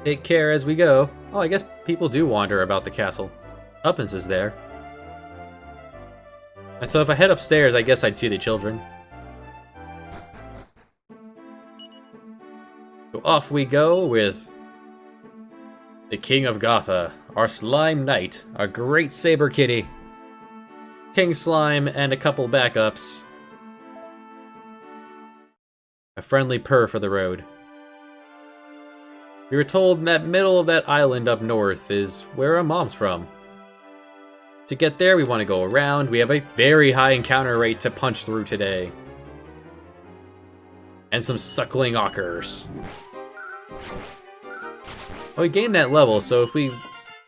Take care as we go. Oh, I guess people do wander about the castle. Tuppence is there. And so if I head upstairs, I guess I'd see the children. So off we go with the King of Gotha, our Slime Knight, our great Saber Kitty, King Slime, and a couple backups. A friendly purr for the road. We were told that middle of that island up north is where our mom's from. To get there, we want to go around. We have a very high encounter rate to punch through today. And some suckling ockers. Well, we gained that level, so if we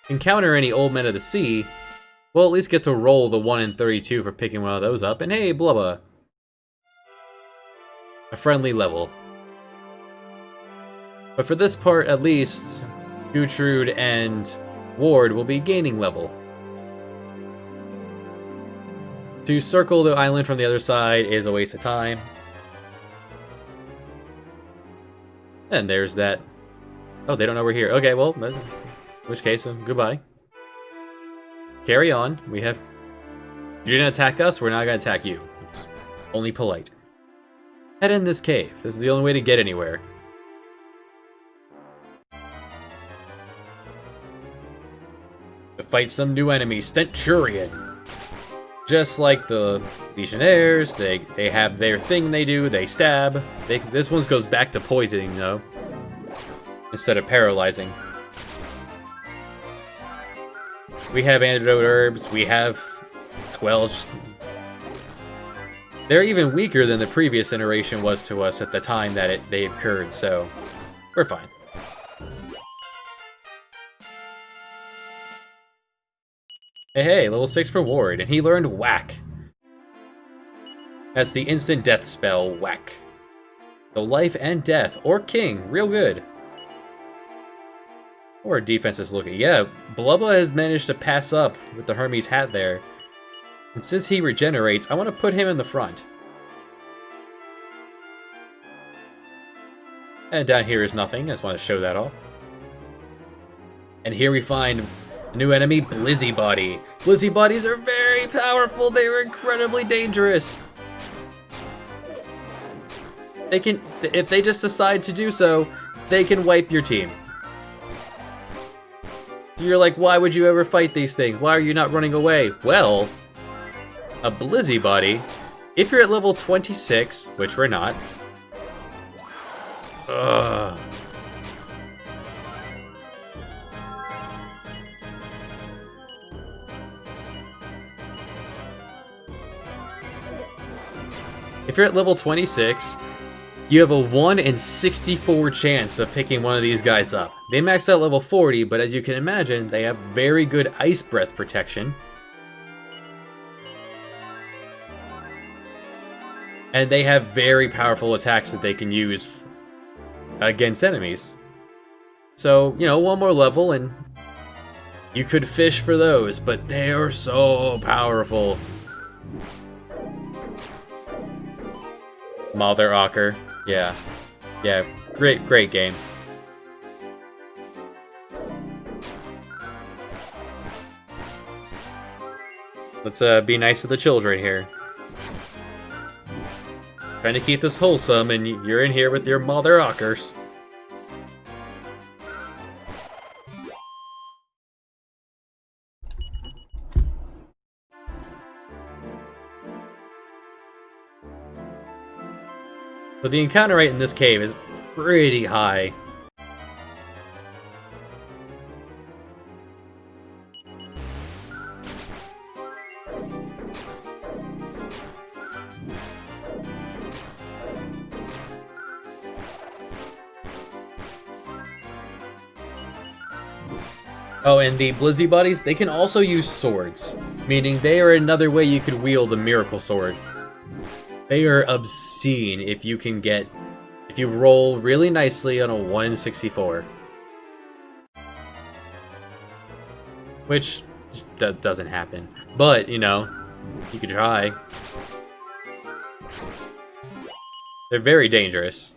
encounter any old men of the sea, we'll at least get to roll the 1 in 32 for picking one of those up. And hey, Blubba. A friendly level. But for this part, at least, Gertrude and Ward will be gaining level. To circle the island from the other side is a waste of time. And there's that. Oh, they don't know we're here. Okay, well, in which case, goodbye. Carry on. We have... You're gonna attack us, we're not gonna attack you. It's only polite. Head in this cave. This is the only way to get anywhere. To fight some new enemy, Centurion. Just like the Legionnaires, they have their thing they do, they stab. This one goes back to poisoning, though. Instead of paralyzing. We have antidote herbs, we have Squelch. They're even weaker than the previous iteration was to us at the time that they occurred, so we're fine. Hey, level 6 for Ward, and he learned Whack. That's the instant death spell, Whack. So life and death, or king, real good. Or defense is looking. Yeah, Blubba has managed to pass up with the Hermes hat there. And since he regenerates, I want to put him in the front. And down here is nothing, I just want to show that off. And here we find a new enemy, Blizzy Body. Blizzy Bodies are very powerful, they are incredibly dangerous. They can, if they just decide to do so, they can wipe your team. You're like, why would you ever fight these things? Why are you not running away? Well, a Blizzy Body, if you're at level 26, which we're not. Ugh. If you're at level 26, you have a 1 in 64 chance of picking one of these guys up. They max out level 40, but as you can imagine, they have very good ice breath protection. And they have very powerful attacks that they can use against enemies. So, you know, one more level and you could fish for those, but they are so powerful. Mother Ocker. Yeah. Yeah, great game. Let's be nice to the children here. Trying to keep this wholesome, and you're in here with your Mother Ockers. But the encounter rate in this cave is pretty high. Oh, and the Blizzy Bodies, they can also use swords, meaning they are another way you could wield a miracle sword. They are obscene if you roll really nicely on a 164. Which just doesn't happen. But, you know, you could try. They're very dangerous.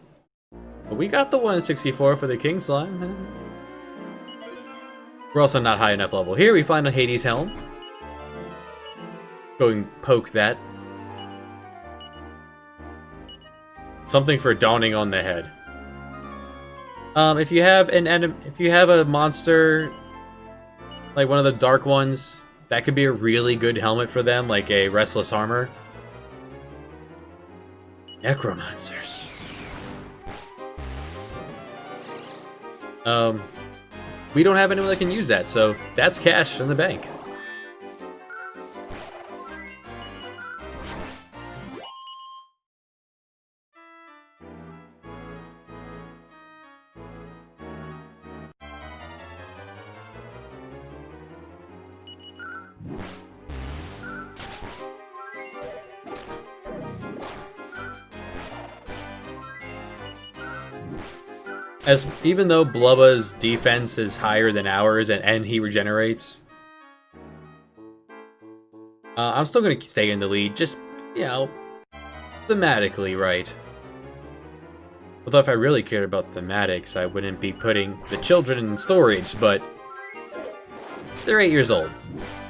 But we got the 164 for the King Slime. We're also not high enough level. Here we find a Hades Helm. Go and poke that. Something for dawning on the head. If you have a monster, like one of the dark ones, that could be a really good helmet for them, like a Restless Armor. Necromancers. We don't have anyone that can use that, so that's cash in the bank. Even though Blubba's defense is higher than ours and he regenerates, I'm still gonna stay in the lead, just, you know, thematically right. Although if I really cared about thematics, I wouldn't be putting the children in storage, but they're 8 years old.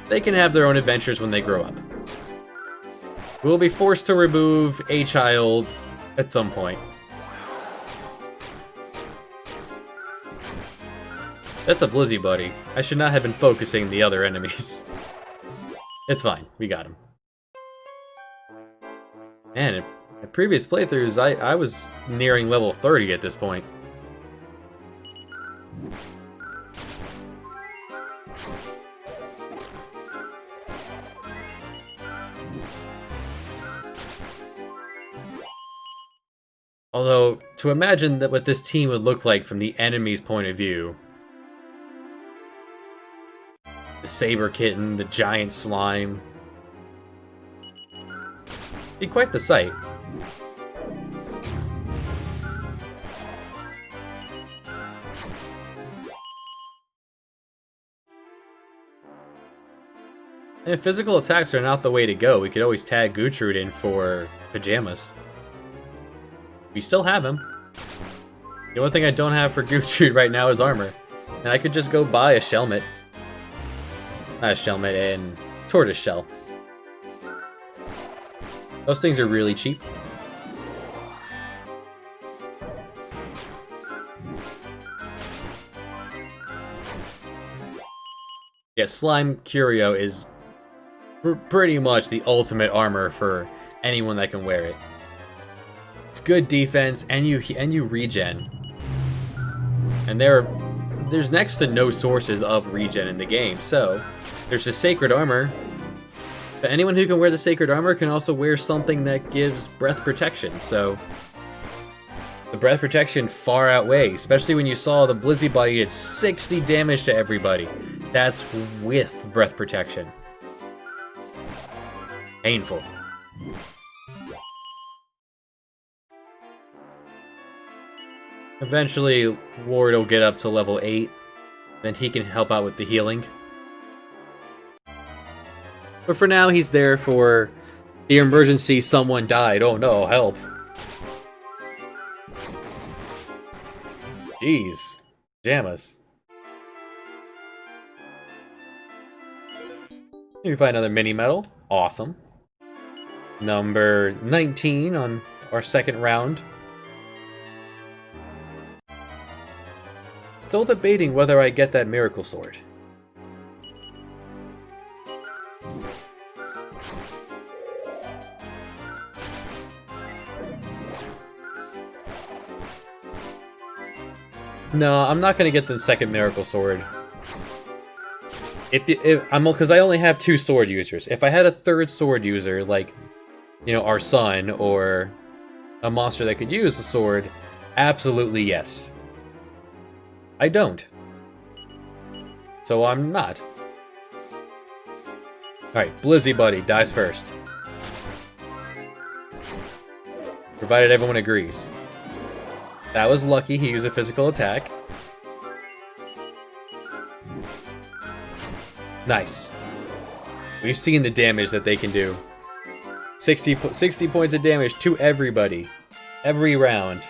They can have their own adventures when they grow up. We'll be forced to remove a child at some point. That's a Blizzy buddy. I should not have been focusing the other enemies. It's fine, we got him. Man, in previous playthroughs, I was nearing level 30 at this point. Although, to imagine that what this team would look like from the enemy's point of view, the Saber Kitten, the Giant Slime. Be quite the sight. And if physical attacks are not the way to go, we could always tag Gutrud in for pajamas. We still have him. The only thing I don't have for Gutrud right now is armor. And I could just go buy a Shelmet. Not a Shelmet, and Tortoise Shell. Those things are really cheap. Yeah, Slime Curio is pretty much the ultimate armor for anyone that can wear it. It's good defense, and you regen. And there's next to no sources of regen in the game, so there's the Sacred Armor. But anyone who can wear the Sacred Armor can also wear something that gives breath protection, so the breath protection far outweighs, especially when you saw the Blizzy Buddy did 60 damage to everybody. That's with breath protection. Painful. Eventually, Ward will get up to level 8, then he can help out with the healing. But for now, he's there for the emergency someone died. Oh no, help. Jeez. Pajamas. Here we find another mini medal. Awesome. Number 19 on our second round. Still debating whether I get that miracle sword. No, I'm not gonna get the second miracle sword. Because I only have 2 sword users. If I had a third sword user, like, you know, our son or a monster that could use the sword, absolutely yes. I don't. So I'm not. Alright, Blizzy Buddy dies first. Provided everyone agrees. That was lucky, he used a physical attack. Nice. We've seen the damage that they can do. 60 points of damage to everybody. Every round.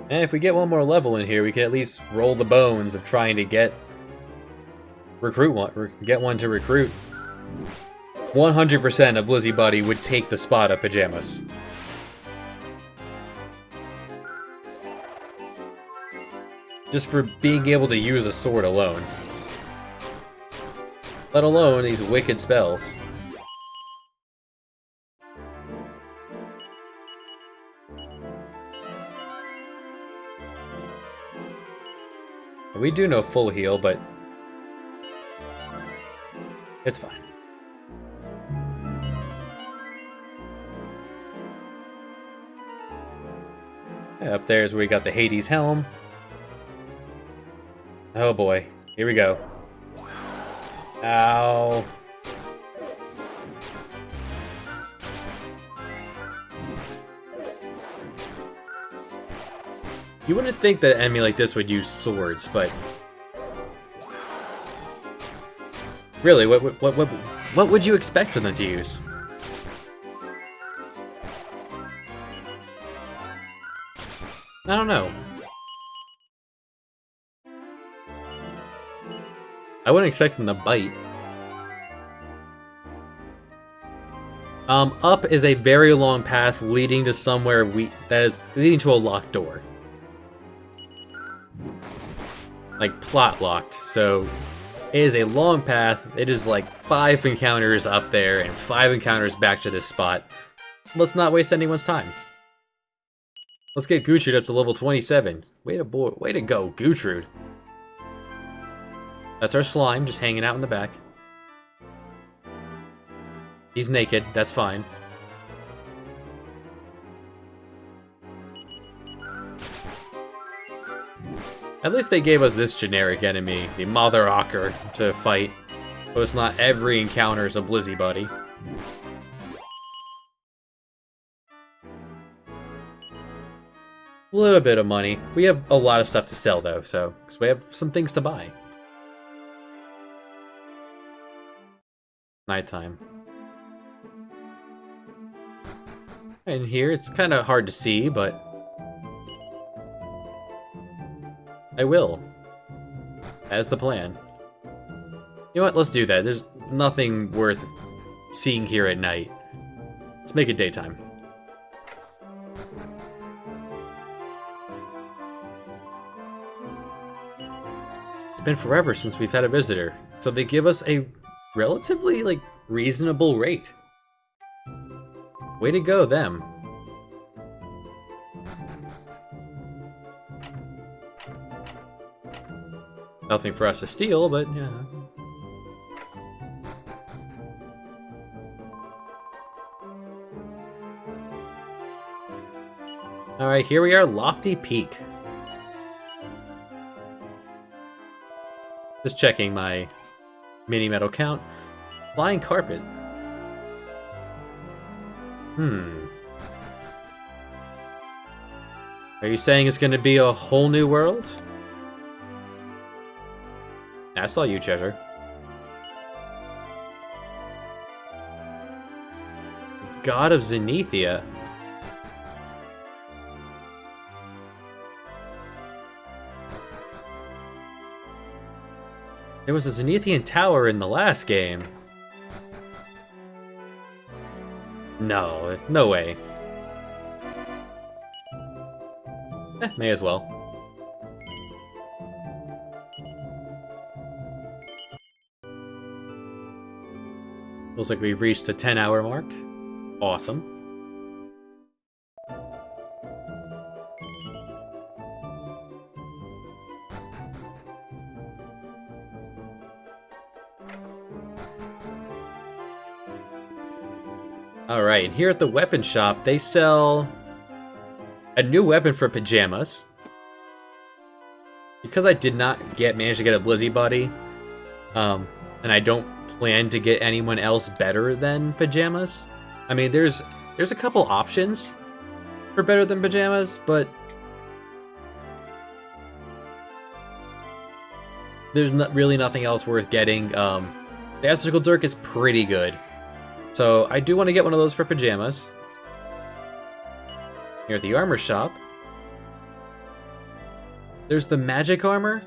And if we get one more level in here, we can at least roll the bones of trying to get one to recruit. 100% of Blizzy Buddy would take the spot of Pajamas. Just for being able to use a sword alone. Let alone these wicked spells. We do know full heal, but it's fine. Yeah, up there is where we got the Hades Helm. Oh boy, here we go. Ow. You wouldn't think that an enemy like this would use swords, but really, what would you expect for them to use? I don't know. I wouldn't expect them to bite. Up is a very long path leading to somewhere that is leading to a locked door. Like plot locked, so it is a long path. It is like 5 encounters up there and 5 encounters back to this spot. Let's not waste anyone's time. Let's get Gutrud up to level 27. Way to go, Gutrud. That's our slime, just hanging out in the back. He's naked, that's fine. At least they gave us this generic enemy, the Mother Ocker, to fight. So it's not every encounter is a Blizzy Buddy. A little bit of money. We have a lot of stuff to sell though, so because we have some things to buy. Nighttime. And here it's kind of hard to see, but I will. As the plan. You know what? Let's do that. There's nothing worth seeing here at night. Let's make it daytime. It's been forever since we've had a visitor, so they give us a relatively, reasonable rate. Way to go, them. Nothing for us to steal, but yeah. Alright, here we are, Lofty Peak. Just checking my mini metal count. Flying carpet. Are you saying it's going to be a whole new world? I saw you, Treasure. God of Zenithia. There was a Zenithian tower in the last game. No, no way. May as well. Looks like we've reached the 10-hour mark. Awesome. Alright, and here at the weapon shop, they sell a new weapon for Pajamas. Because I did not manage to get a Blizzy Buddy, and I don't plan to get anyone else better than Pajamas. I mean, there's a couple options for better than Pajamas, but there's really nothing else worth getting. The Astrological Dirk is pretty good, so I do want to get one of those for Pajamas. Here at the armor shop, There's the magic armor.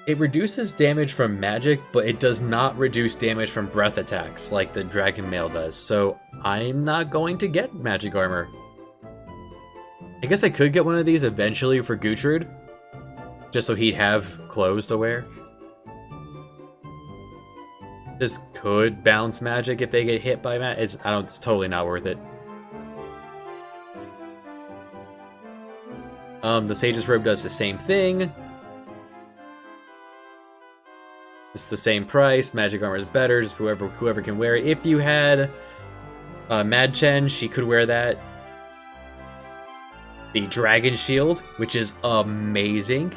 It reduces damage from magic, but it does not reduce damage from breath attacks like the dragon mail does. So I'm not going to get magic armor. I guess I could get one of these eventually for Gutrude, just so he'd have clothes to wear. This could bounce magic if they get hit by magic. It's totally not worth it. The Sage's Robe does the same thing. It's the same price. Magic armor is better. Just whoever can wear it. If you had Mad Chen, she could wear that. The Dragon Shield, which is amazing.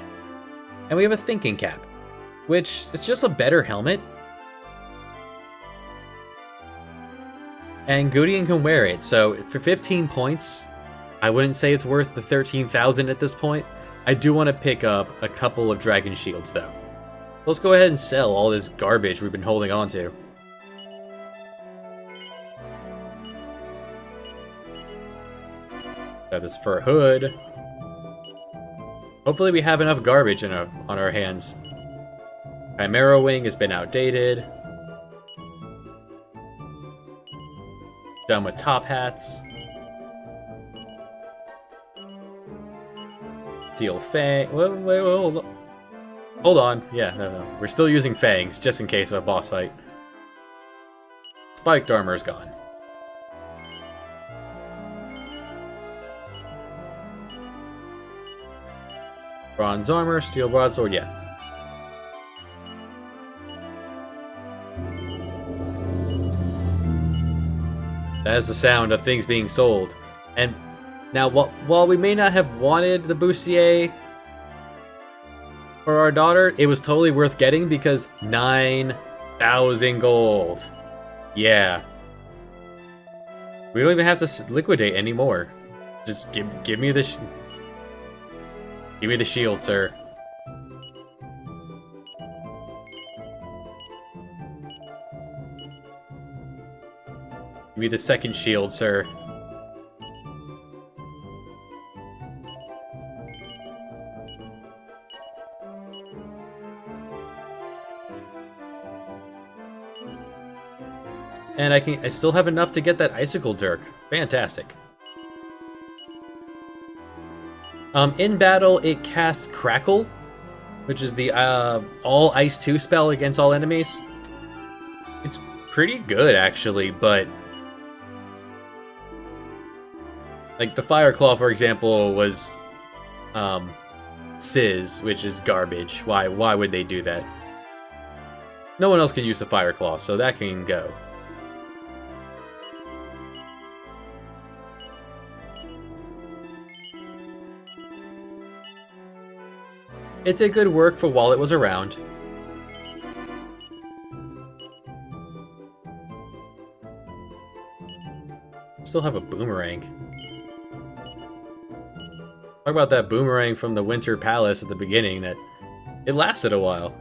And we have a Thinking Cap, which is just a better helmet. And Gudien can wear it, so for 15 points, I wouldn't say it's worth the 13,000 at this point. I do want to pick up a couple of Dragon Shields, though. Let's go ahead and sell all this garbage we've been holding on to. Got this fur hood. Hopefully we have enough garbage on our hands. Chimera Wing has been outdated. Done with top hats. Steel Fang. Wait, hold on. Yeah, no. We're still using Fangs, just in case of a boss fight. Spiked armor's gone. Bronze armor, steel broadsword, yeah. That is the sound of things being sold. And now, while we may not have wanted the bustier for our daughter, it was totally worth getting because 9,000 gold. Yeah. We don't even have to liquidate anymore. Just give me the give me the shield, sir. Give me the second shield, sir. And I still have enough to get that icicle dirk. Fantastic. In battle, it casts Crackle, which is the all Ice 2 spell against all enemies. It's pretty good, actually, but like the Fire Claw, for example, was Sizz, which is garbage. Why would they do that? No one else can use the Fire Claw, so that can go. It did good work for while it was around. Still have a boomerang. Talk about that boomerang from the Winter Palace at the beginning, that it lasted a while.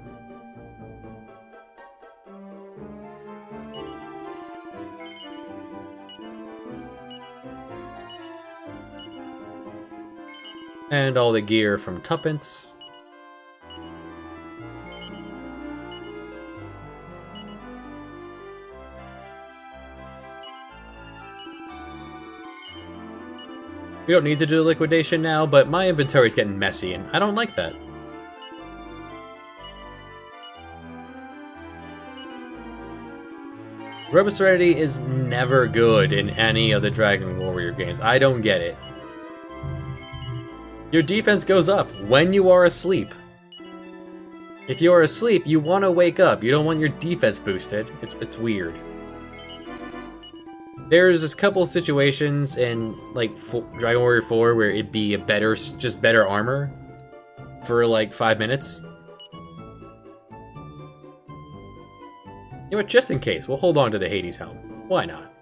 And all the gear from Tuppence. We don't need to do liquidation now, but my inventory's getting messy, and I don't like that. Robe of Serenity is never good in any of the Dragon Warrior games. I don't get it. Your defense goes up when you are asleep. If you are asleep, you want to wake up. You don't want your defense boosted. It's weird. There's a couple situations in like Dragon Warrior 4 where it'd be just better armor for like 5 minutes. You know what? Just in case, we'll hold on to the Hades Helm. Why not?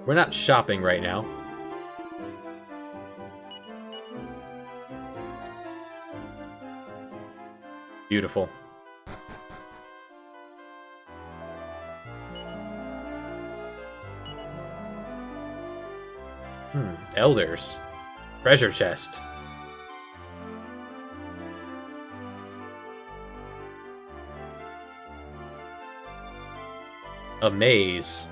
We're not shopping right now. Beautiful. Elders. Treasure chest. A maze.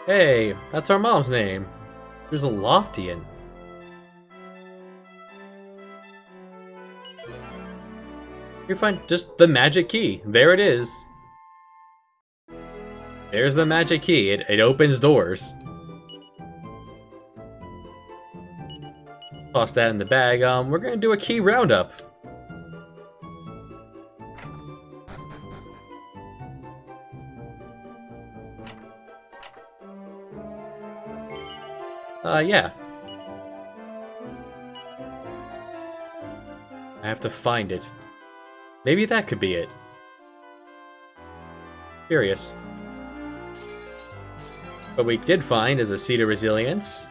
Hey, that's our mom's name. There's a Loftian. You're fine. Just the magic key. There it is. There's the magic key. It opens doors. Toss that in the bag. We're gonna do a key roundup. Yeah. I have to find it. Maybe that could be it. Curious. What we did find is a seed of resilience.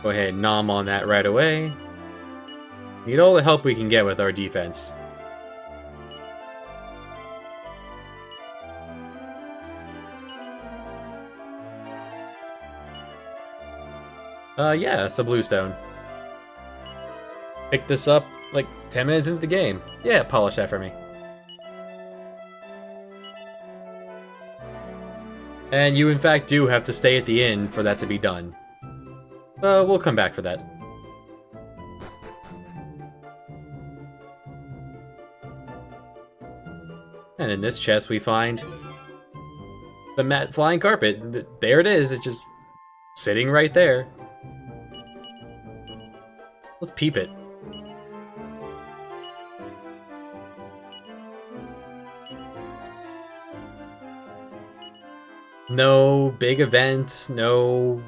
Go ahead and nom on that right away. Need all the help we can get with our defense. Yeah, it's a bluestone. Picked this up like 10 minutes into the game. Yeah, polish that for me. And you in fact do have to stay at the inn for that to be done. We'll come back for that. And in this chest we find the matte flying carpet. There it is, it's just sitting right there. Let's peep it. No big event, no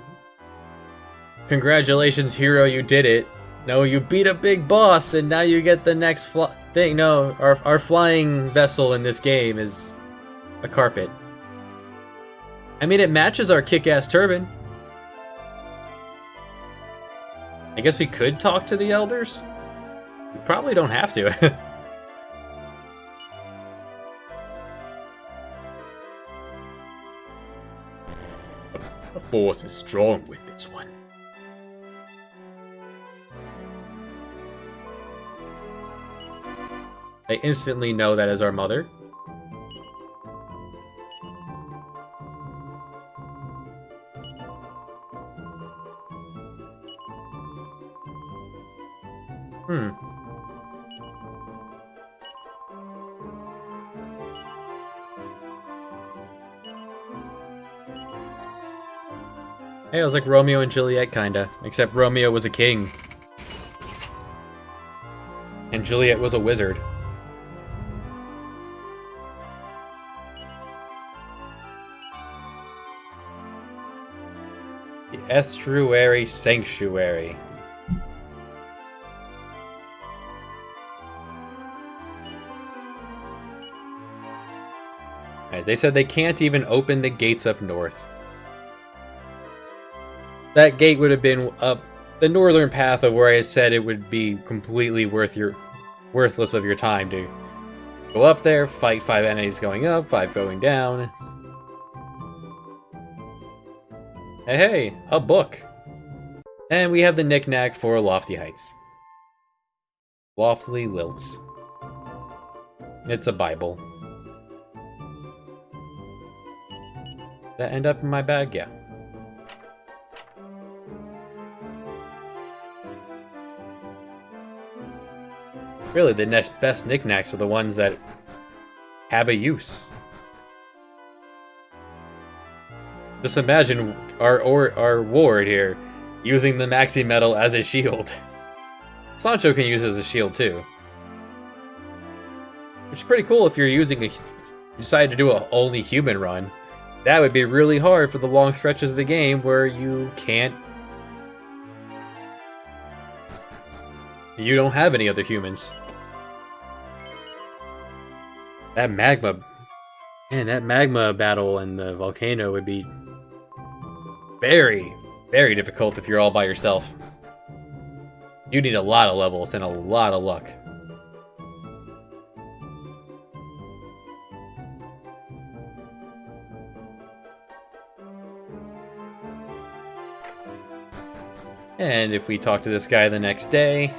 congratulations hero, you did it. No, you beat a big boss and now you get the next thing. No, our flying vessel in this game is a carpet. I mean, it matches our kick-ass turban. I guess we could talk to the elders? We probably don't have to. The force is strong with this one. I instantly know that is our mother. Hey, it was like Romeo and Juliet, kinda. Except Romeo was a king. And Juliet was a wizard. The Estuary Sanctuary. Right, they said they can't even open the gates up north. That gate would have been up the northern path of where I said it would be completely worthless of your time to go up there, fight 5 enemies going up, 5 going down. Hey, a book. And we have the knick-knack for Lofty Heights. Lofty Lilts. It's a Bible. That end up in my bag? Yeah. Really, the next best knickknacks are the ones that have a use. Just imagine our ward here using the maxi metal as a shield. Sancho can use it as a shield too. Which is pretty cool if you're using decide to do a only human run. That would be really hard for the long stretches of the game where you don't have any other humans. That magma battle in the volcano would be very, very difficult if you're all by yourself. You need a lot of levels and a lot of luck. And if we talk to this guy the next day...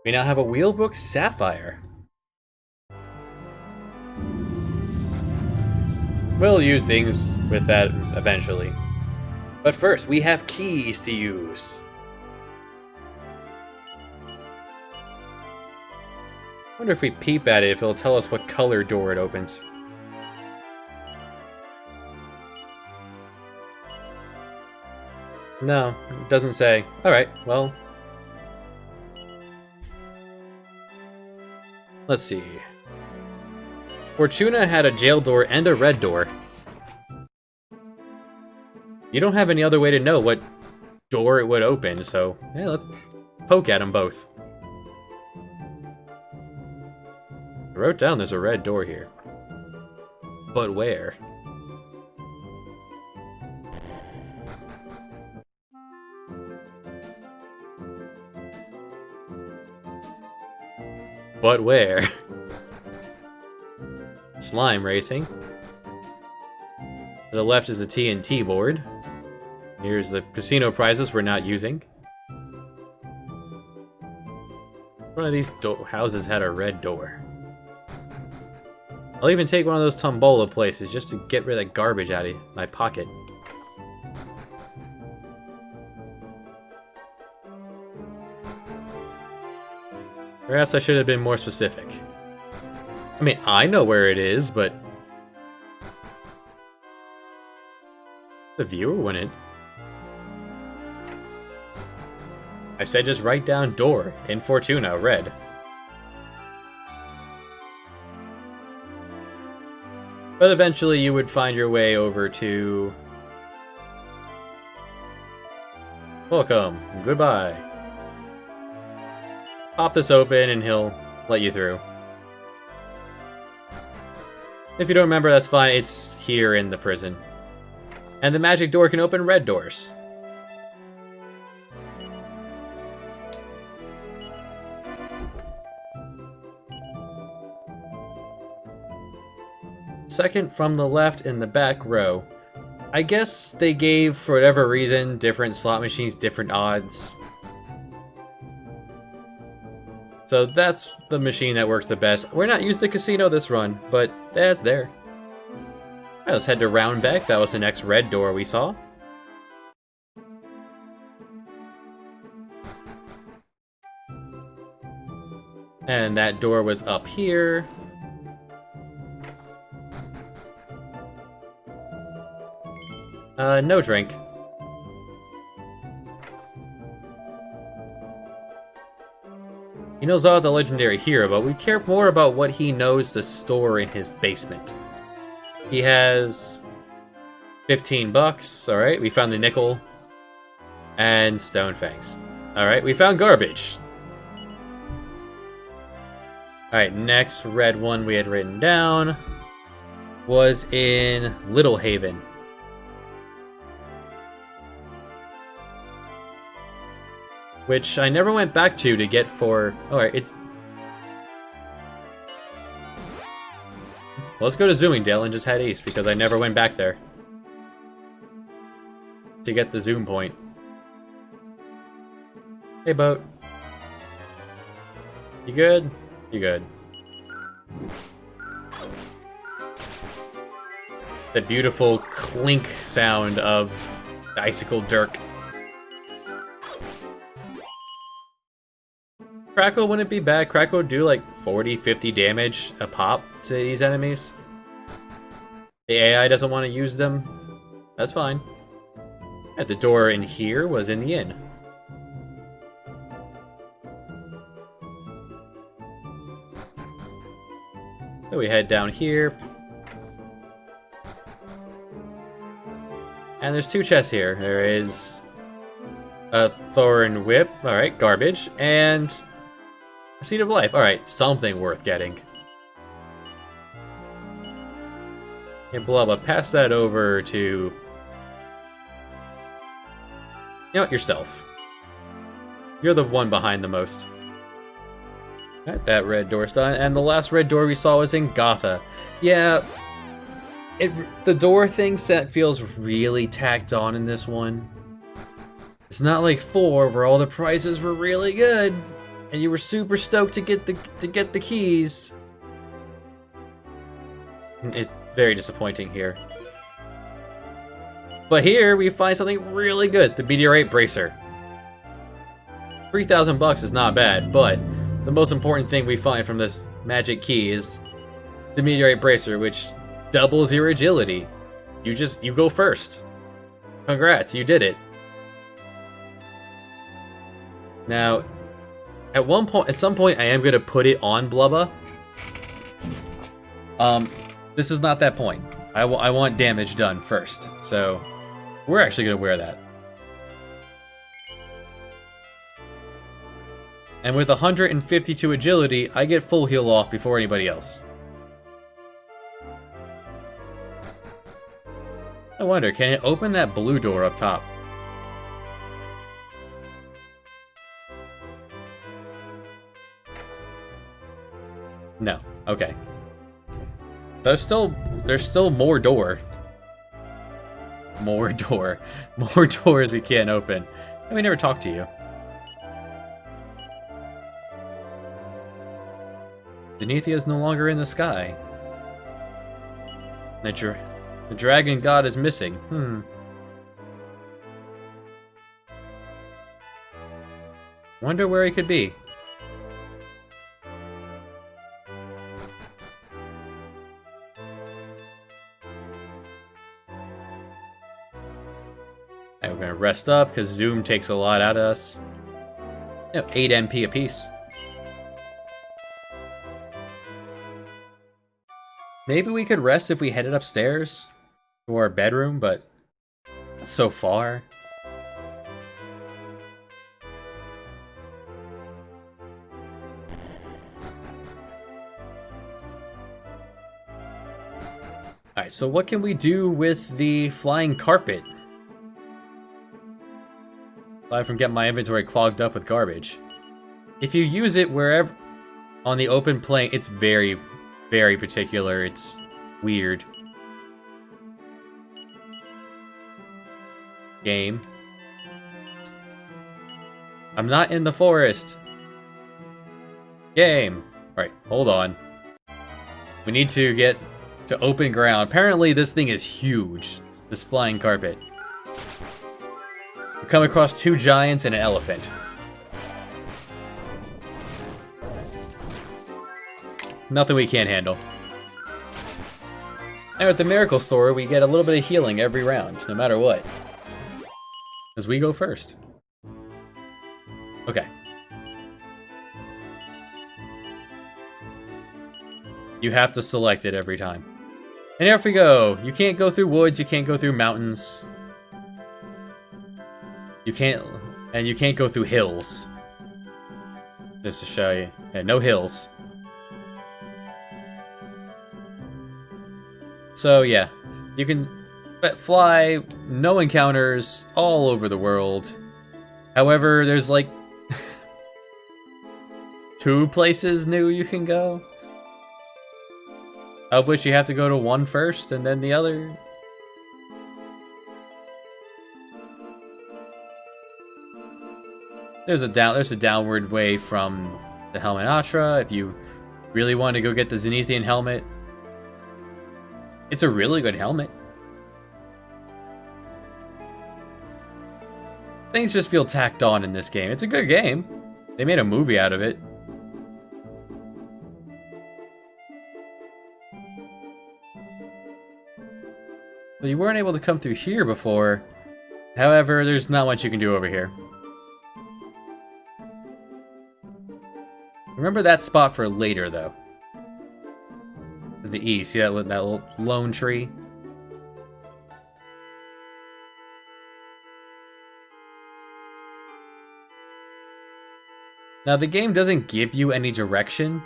we now have a Wheelbook Sapphire. We'll use things with that eventually. But first, we have keys to use. Wonder if we peep at it, if it'll tell us what color door it opens. No, it doesn't say. Alright, well... let's see. Fortuna had a jail door and a red door. You don't have any other way to know what door it would open, so yeah, let's poke at them both. I wrote down there's a red door here. But where? But where? Slime racing. To the left is the TNT board. Here's the casino prizes we're not using. One of these houses had a red door. I'll even take one of those tombola places just to get rid of that garbage out of my pocket. Perhaps I should have been more specific. I mean, I know where it is, but... the viewer wouldn't. I said just write down door in Fortuna, red. But eventually you would find your way over to... welcome, goodbye. Pop this open and he'll let you through. If you don't remember, that's fine, it's here in the prison. And the magic door can open red doors. Second from the left in the back row. I guess they gave, for whatever reason, different slot machines different odds. So that's the machine that works the best. We're not using the casino this run, but that's there. Alright, let's head to Roundback. That was the next red door we saw. And that door was up here. No drink. He knows all the legendary hero, but we care more about what he knows to store in his basement. He has 15 bucks. Alright, we found the nickel. And stone fangs. Alright, we found garbage. Alright, next red one we had written down was in Little Haven. Which I never went back to get for... alright, it's... let's go to Zoomingdale and just head east, because I never went back there. To get the zoom point. Hey, boat. You good? You good. The beautiful clink sound of the icicle dirk. Crackle wouldn't be bad. Crackle would do like 40-50 damage a pop to these enemies. The AI doesn't want to use them. That's fine. And the door in here was in the inn. So we head down here. And there's two chests here. There is a Thorn Whip. Alright, garbage. And a Seed of Life. Alright, something worth getting. And Blubba, pass that over to... you know what, yourself. You're the one behind the most. Alright, that red door's done. And the last red door we saw was in Gotha. Yeah, the door thing set feels really tacked on in this one. It's not like 4 where all the prizes were really good and you were super stoked to get the keys. It's very disappointing here. But here we find something really good, the meteorite bracer. 3,000 bucks is not bad, but the most important thing we find from this magic key is the meteorite bracer, which doubles your agility. You go first. Congrats, you did it. Now, at some point, I am going to put it on Blubba. This is not that point. I want damage done first, so we're actually going to wear that. And with 152 agility, I get full heal off before anybody else. I wonder, can it open that blue door up top? No. Okay. There's still more door. More door. More doors we can't open. And we never talked to you. Zenithia is no longer in the sky. The dragon god is missing. Wonder where he could be. Alright, we're gonna rest up because Zoom takes a lot out of us. 8 MP apiece. Maybe we could rest if we headed upstairs to our bedroom, but it's so far. Alright, so what can we do with the flying carpet? Aside from getting my inventory clogged up with garbage. If you use it wherever on the open plane, it's very particular. It's weird. Game. I'm not in the forest. Game. Alright, hold on. We need to get to open ground. Apparently this thing is huge. This flying carpet. We come across 2 giants and an elephant. Nothing we can't handle. And with the Miracle Sword, we get a little bit of healing every round, no matter what. As we go first. Okay. You have to select it every time. And here we go! You can't go through woods, you can't go through mountains. You can't go through hills. Just to show you. Yeah, no hills. So yeah, you can fly, no encounters, all over the world. However, there's like 2 places new you can go. Of which you have to go to one first and then the other. There's a downward way from the Helm and Atra if you really want to go get the Zenithian helmet. It's a really good helmet. Things just feel tacked on in this game. It's a good game. They made a movie out of it. But you weren't able to come through here before. However, there's not much you can do over here. Remember that spot for later, though. To the east, see that little lone tree? Now, the game doesn't give you any direction.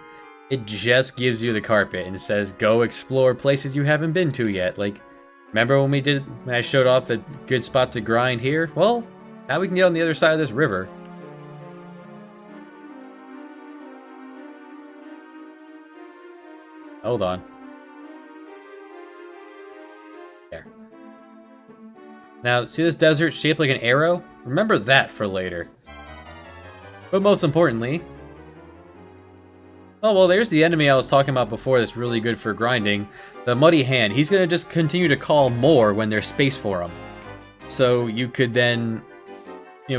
It just gives you the carpet and says, go explore places you haven't been to yet. Like, remember when I showed off the good spot to grind here? Well, now we can get on the other side of this river. Hold on. There. Now, see this desert shaped like an arrow? Remember that for later. But most importantly... Oh, well, there's the enemy I was talking about before that's really good for grinding. The Muddy Hand. He's going to just continue to call more when there's space for him. So you could then,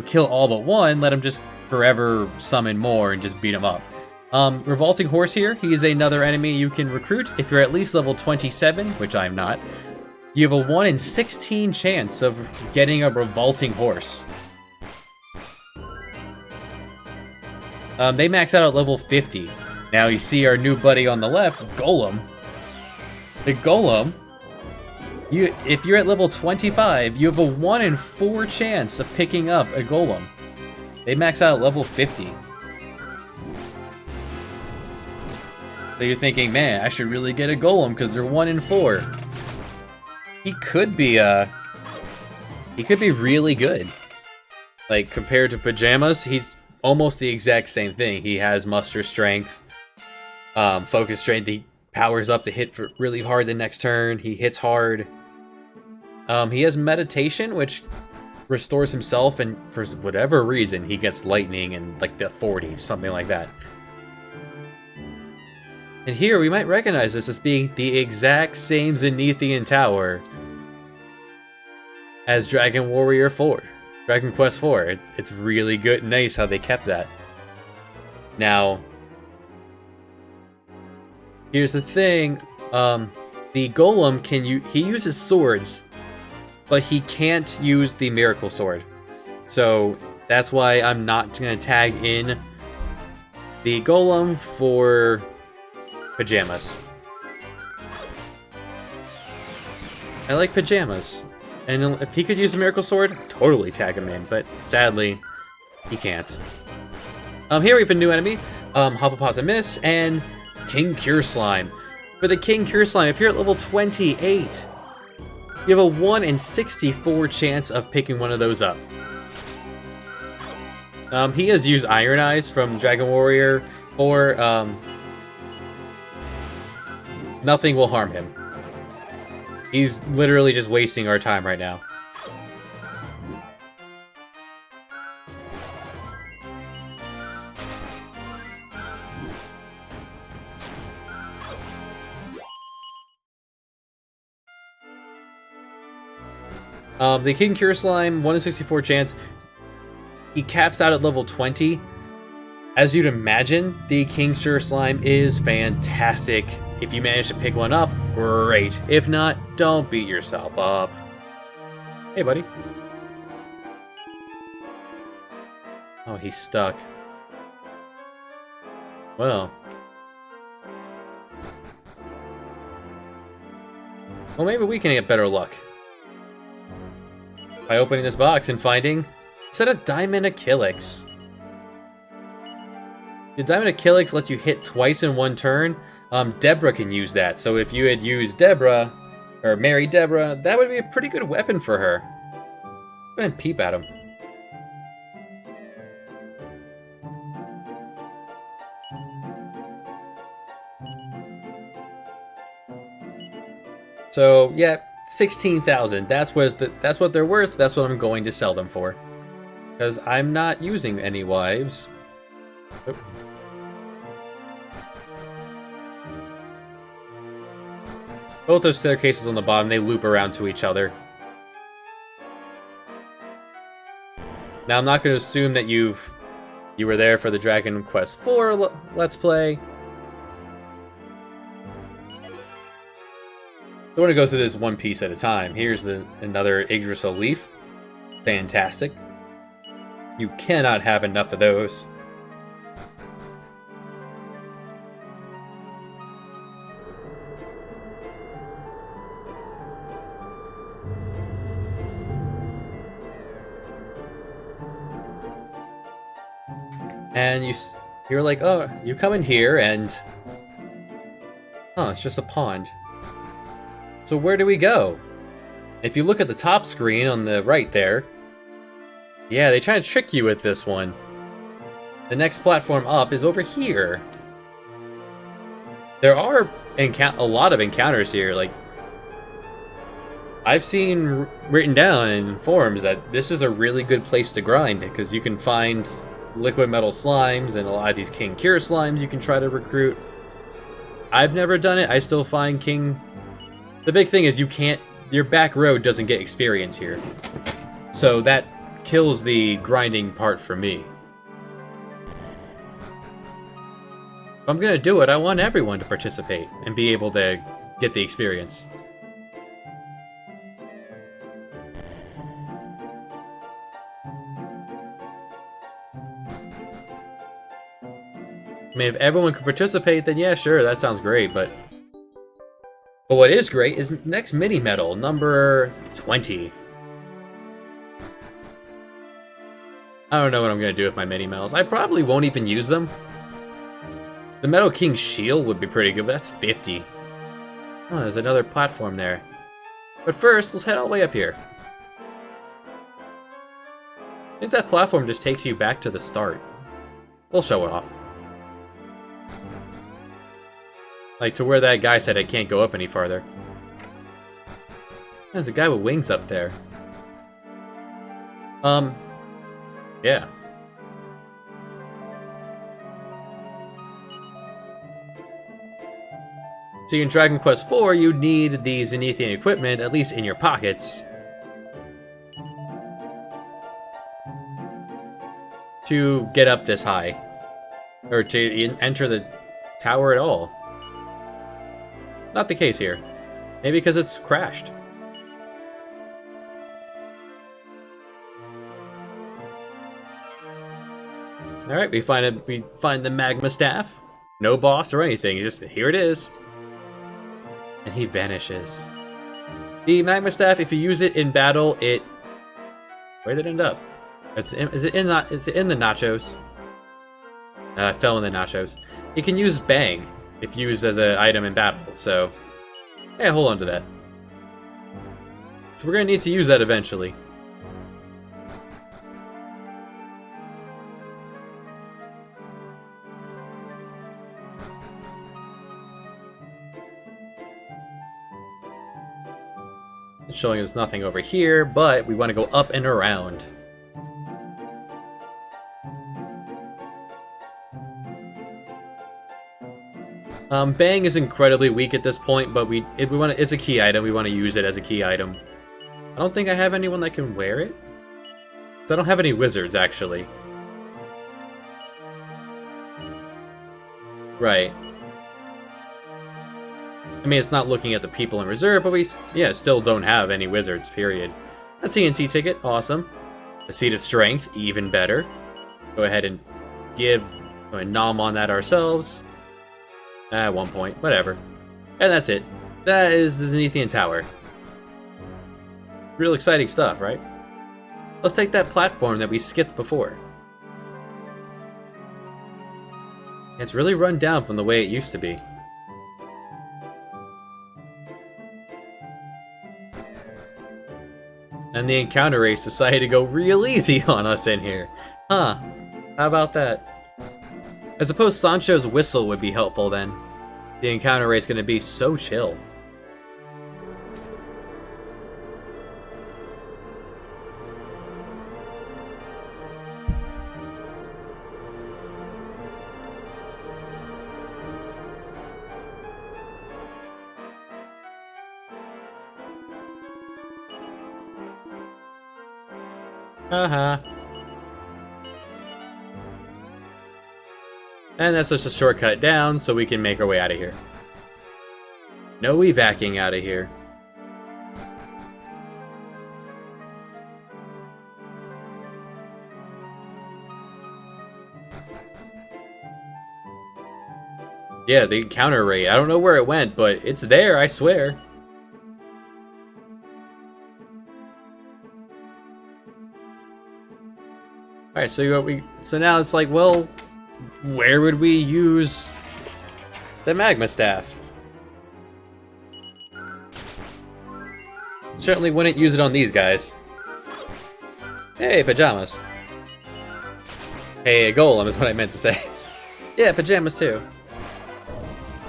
kill all but one, let him just forever summon more and just beat him up. Revolting Horse here. He is another enemy you can recruit. If you're at least level 27, which I'm not, you have a 1 in 16 chance of getting a Revolting Horse. They max out at level 50. Now you see our new buddy on the left, Golem. The Golem, if you're at level 25, you have a 1 in 4 chance of picking up a Golem. They max out at level 50. So you're thinking, man, I should really get a Golem because they're 1 in 4. He could be really good. Like, compared to Pajamas, he's almost the exact same thing. He has muster strength, focus strength. He powers up to hit for really hard the next turn. He hits hard. He has meditation, which restores himself, and for whatever reason, he gets lightning and like the 40s, something like that. And here we might recognize this as being the exact same Zenithian tower as Dragon Warrior 4. Dragon Quest 4. It's really good and nice how they kept that. Now, here's the thing. The Golem he uses swords, but he can't use the Miracle Sword. So that's why I'm not going to tag in the Golem for Pajamas. I like Pajamas. And if he could use a Miracle Sword, totally tag him in, but sadly, he can't. Here we have a new enemy, Hoppopotamus and Kinkier Slime. For the Kinkier Slime, if you're at level 28, you have a 1 in 64 chance of picking one of those up. He has used Iron Eyes from Dragon Warrior 4. Nothing will harm him. He's literally just wasting our time right now. The Kinkier Slime, 1 in 64 chance. He caps out at level 20. As you'd imagine, the Kinkier Slime is fantastic. If you manage to pick one up, great. If not, don't beat yourself up. Hey, buddy. Oh, he's stuck. Well, maybe we can get better luck by opening this box and finding a set of Diamond Achilles. The Diamond Achilles lets you hit twice in one turn. Deborah can use that, so if you had used Deborah, or Mary Deborah, that would be a pretty good weapon for her. Go ahead and peep at him. So, yeah, 16,000. That's what they're worth. That's what I'm going to sell them for. Because I'm not using any wives. Oh. Both those staircases on the bottom, they loop around to each other. Now, I'm not going to assume that you were there for the Dragon Quest IV Let's Play. I want to go through this one piece at a time. Here's another Yggdrasil leaf. Fantastic. You cannot have enough of those. And you're like, oh, you come in here and... oh, it's just a pond. So where do we go? If you look at the top screen on the right there... yeah, they try to trick you with this one. The next platform up is over here. There are a lot of encounters here. Like, I've seen written down in forums that this is a really good place to grind because you can find liquid metal slimes and a lot of these Kinkier Slimes you can try to recruit. I've never done it. I still find King. The big thing is your back road doesn't get experience here. So that kills the grinding part for me. If I'm gonna do it, I want everyone to participate and be able to get the experience. I mean, if everyone could participate, then yeah, sure, that sounds great, but what is great is next mini medal, number 20. I don't know what I'm gonna do with my mini medals. I probably won't even use them. The Metal King shield would be pretty good, but that's 50. Oh, there's another platform there. But first, let's head all the way up here. I think that platform just takes you back to the start. We'll show it off. Like, to where that guy said I can't go up any farther. There's a guy with wings up there. Yeah. So in Dragon Quest IV, you need the Zenithian equipment, at least in your pockets, to get up this high. Or to enter the tower at all. Not the case here. Maybe because it's crashed. Alright, we find the Magma Staff. No boss or anything, just here it is. And he vanishes. The Magma Staff, if you use it in battle, where did it end up? Is it in the nachos? I fell in the nachos. You can use Bang if used as an item in battle, so yeah, hold on to that. So we're gonna need to use that eventually. It's showing us nothing over here, but we want to go up and around. Bang is incredibly weak at this point, but it's a key item. We want to use it as a key item. I don't think I have anyone that can wear it. So I don't have any wizards, actually. Right. I mean, it's not looking at the people in reserve, but we still don't have any wizards, period. A TNT ticket, awesome. A Seed of Strength, even better. Go ahead and nom on that ourselves. At 1 point, whatever. And that's it. That is the Zenithian Tower. Real exciting stuff, right? Let's take that platform that we skipped before. It's really run down from the way it used to be. And the encounter race decided to go real easy on us in here. Huh. How about that? I suppose Sancho's whistle would be helpful then. The encounter rate's gonna be so chill. And that's just a shortcut down so we can make our way out of here. No evacing out of here. Yeah, the encounter rate. I don't know where it went, but it's there, I swear. Alright, so now it's like, well, where would we use the Magma Staff? Certainly wouldn't use it on these guys. Hey, pajamas. Hey, a golem is what I meant to say. Yeah, pajamas too.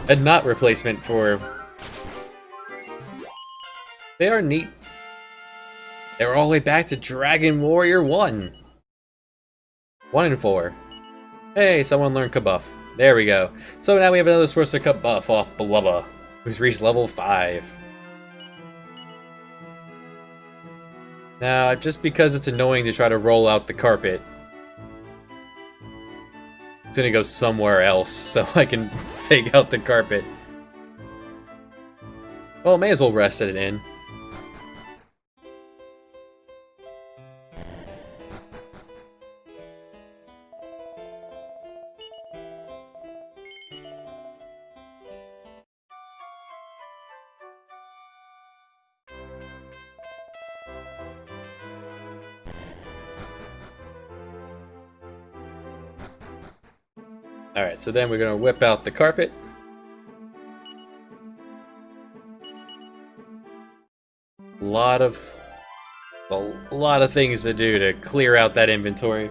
A not replacement for... They are neat. They're all the way back to Dragon Warrior 1. 1 and 4. Hey, someone learned Kabuff. There we go. So now we have another source of Kabuff off Blubba, who's reached level 5. Now, just because it's annoying to try to roll out the carpet, it's gonna go somewhere else so I can take out the carpet. Well, may as well rest it in. Alright, so then we're gonna whip out the carpet. A lot of things to do to clear out that inventory.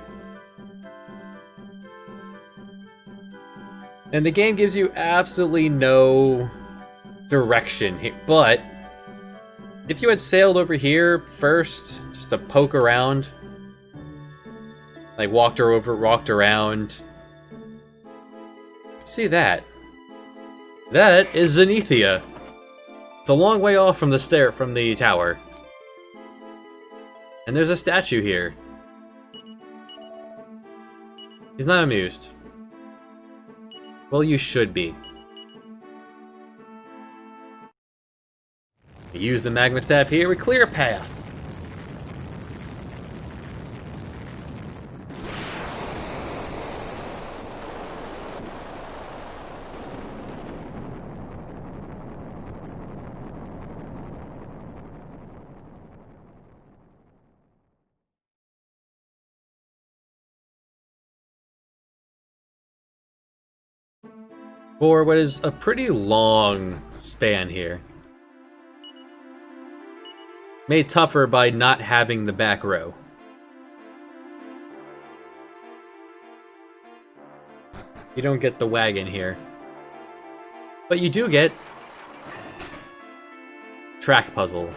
And the game gives you absolutely no direction here, but if you had sailed over here first, just to poke around, like walked around, see that? That is Zenithia. It's a long way off from the tower. And there's a statue here. He's not amused. Well, you should be. We use the Magma Staff here, we clear a path. For what is a pretty long span here. Made tougher by not having the back row. You don't get the wagon here. But you do get track puzzle.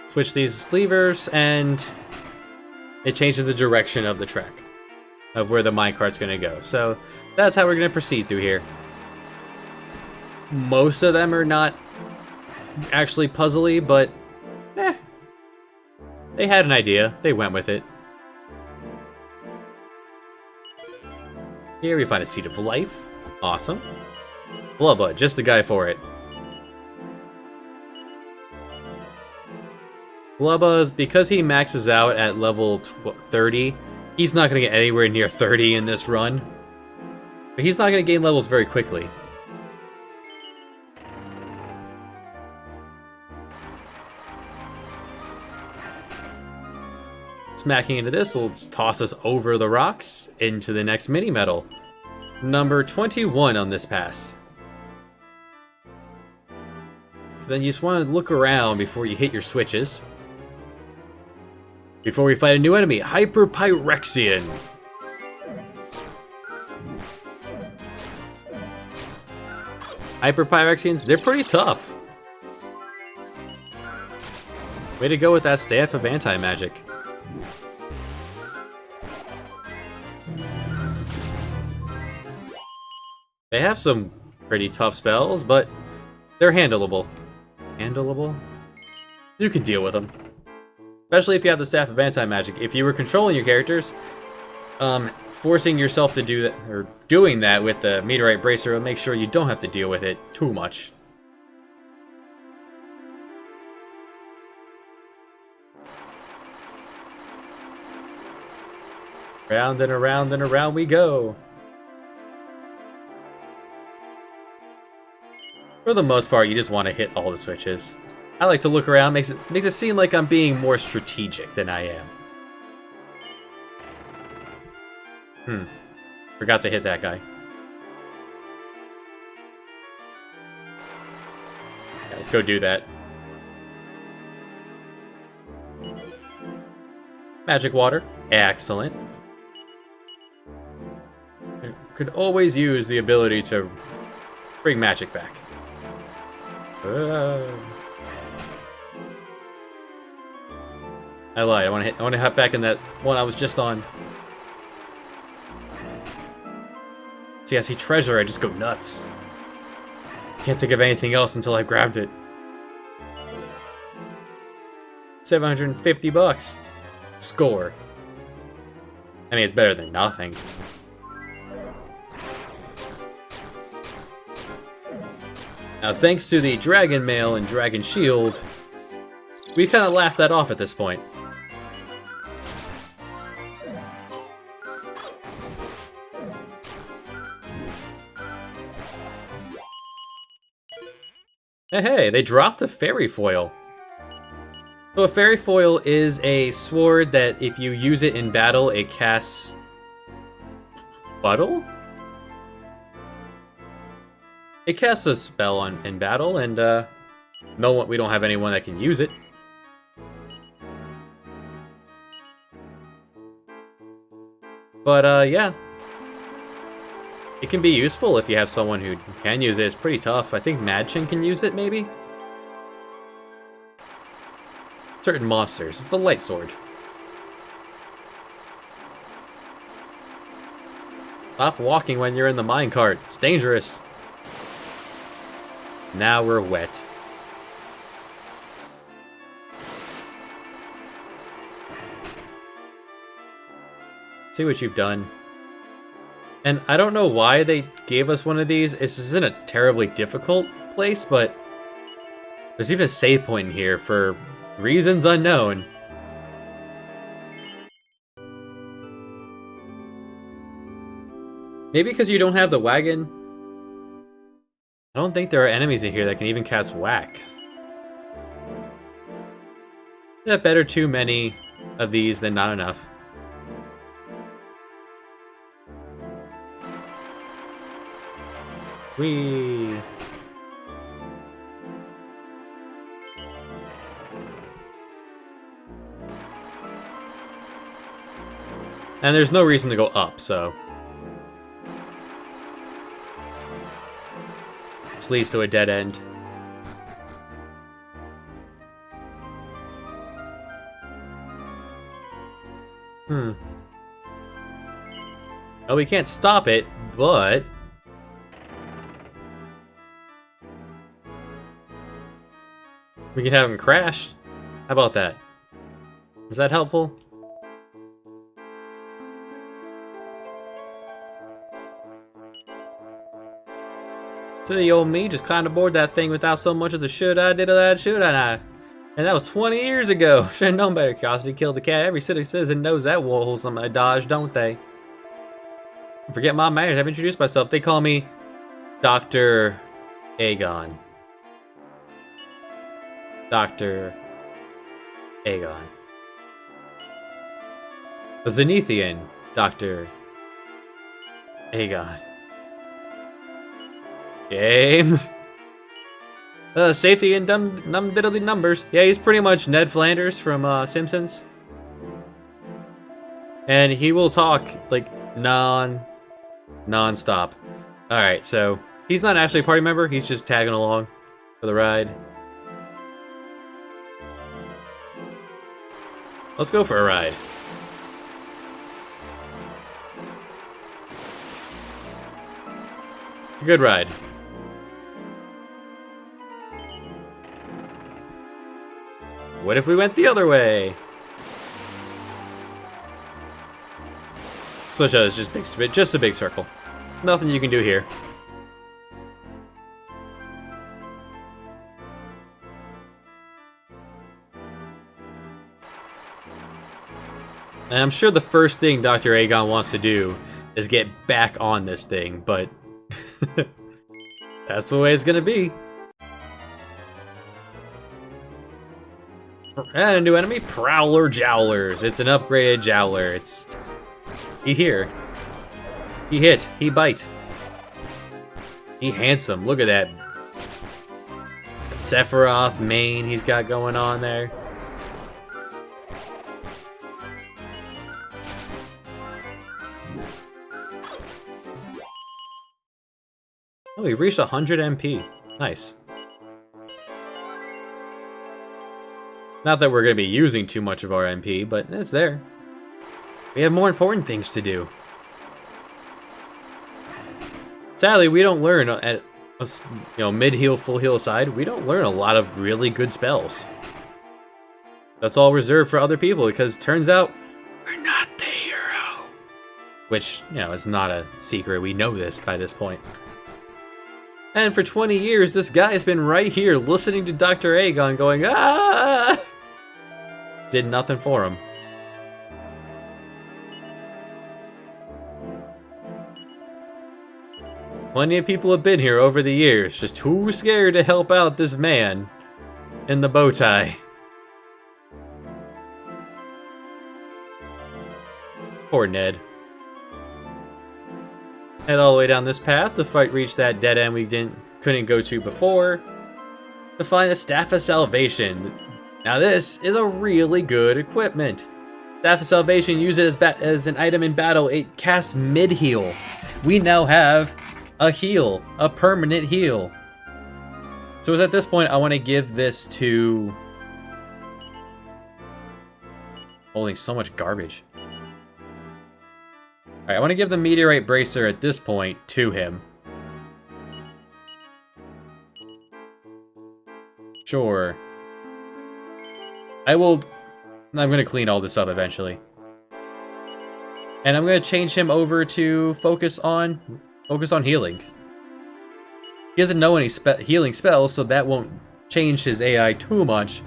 Switch these levers and it changes the direction of the track, of where the minecart's going to go. So that's how we're going to proceed through here. Most of them are not actually puzzly, but they had an idea. They went with it. Here we find a Seed of Life. Awesome. Blubba, just the guy for it. Blubba, because he maxes out at level 30, he's not going to get anywhere near 30 in this run. But he's not going to gain levels very quickly. Smacking into this will toss us over the rocks into the next mini medal. Number 21 on this pass. So then you just want to look around before you hit your switches. Before we fight a new enemy, Hyperpyrexian. Hyperpyrexians, they're pretty tough. Way to go with that staff of anti-magic. They have some pretty tough spells, but they're handleable. Handleable? You can deal with them. Especially if you have the Staff of Anti-Magic. If you were controlling your characters, forcing yourself to do that, or doing that with the Meteorite Bracer will make sure you don't have to deal with it too much. Round and around and around we go. For the most part, you just want to hit all the switches. I like to look around, makes it seem like I'm being more strategic than I am. Forgot to hit that guy. Yeah, let's go do that. Magic water. Excellent. Could always use the ability to bring magic back. I lied. I want to hop back in that one I was just on. See, I see treasure, I just go nuts. Can't think of anything else until I grabbed it. 750 bucks. Score. I mean, it's better than nothing. Now, thanks to the Dragon Mail and Dragon Shield, we kind of laughed that off at this point. Hey, they dropped a fairy foil. So a fairy foil is a sword that if you use it in battle, it casts Puddle? It casts a spell in battle, and we don't have anyone that can use it. But yeah. It can be useful if you have someone who can use it. It's pretty tough. I think Madchen can use it, maybe? Certain monsters. It's a light sword. Stop walking when you're in the minecart. It's dangerous. Now we're wet. See what you've done. And I don't know why they gave us one of these. This isn't a terribly difficult place, but there's even a save point in here for reasons unknown. Maybe because you don't have the wagon? I don't think there are enemies in here that can even cast whack. Yeah, better too many of these than not enough. Whee! And there's no reason to go up, so... this leads to a dead end. Oh, we can't stop it, but... we can have him crash. How about that? Is that helpful? So the old me just climbed aboard that thing without so much as a should I did or that should I not. And that was 20 years ago. Should have known better. Curiosity killed the cat. Every citizen knows that wholesome dodge, don't they? Forget my manners. I've introduced myself. They call me Dr. Aegon. Dr. Aegon. The Zenithian Dr. Aegon. Game. Safety and dumb diddly numbers. Yeah, he's pretty much Ned Flanders from Simpsons. And he will talk like non-stop. Alright, so he's not actually a party member, he's just tagging along for the ride. Let's go for a ride. It's a good ride. What if we went the other way? Switch is just a big circle. Nothing you can do here. And I'm sure the first thing Dr. Aegon wants to do is get back on this thing, but that's the way it's gonna be. And a new enemy, Prowler Jowlers. It's an upgraded Jowler. He here. He hit. He bite. He handsome. Look at that Sephiroth mane he's got going on there. Oh, we reached 100 MP. Nice. Not that we're going to be using too much of our MP, but it's there. We have more important things to do. Sadly, we don't learn at mid-heal, full-heal side. We don't learn a lot of really good spells. That's all reserved for other people, because turns out we're not the hero. Which, is not a secret. We know this by this point. And for 20 years, this guy has been right here listening to Dr. Aegon going, ah! Did nothing for him. Plenty of people have been here over the years, just too scared to help out this man in the bow tie. Poor Ned. Head all the way down this path to reach that dead end we couldn't go to before. To find the Staff of Salvation. Now this is a really good equipment. Staff of Salvation, use it as an item in battle. It casts mid-heal. We now have a heal, a permanent heal. So at this point, I want to give this to... Holding so much garbage. Alright, I want to give the Meteorite Bracer at this point to him. Sure. I'm going to clean all this up eventually. And I'm going to change him over to focus on healing. He doesn't know any healing spells, so that won't change his AI too much.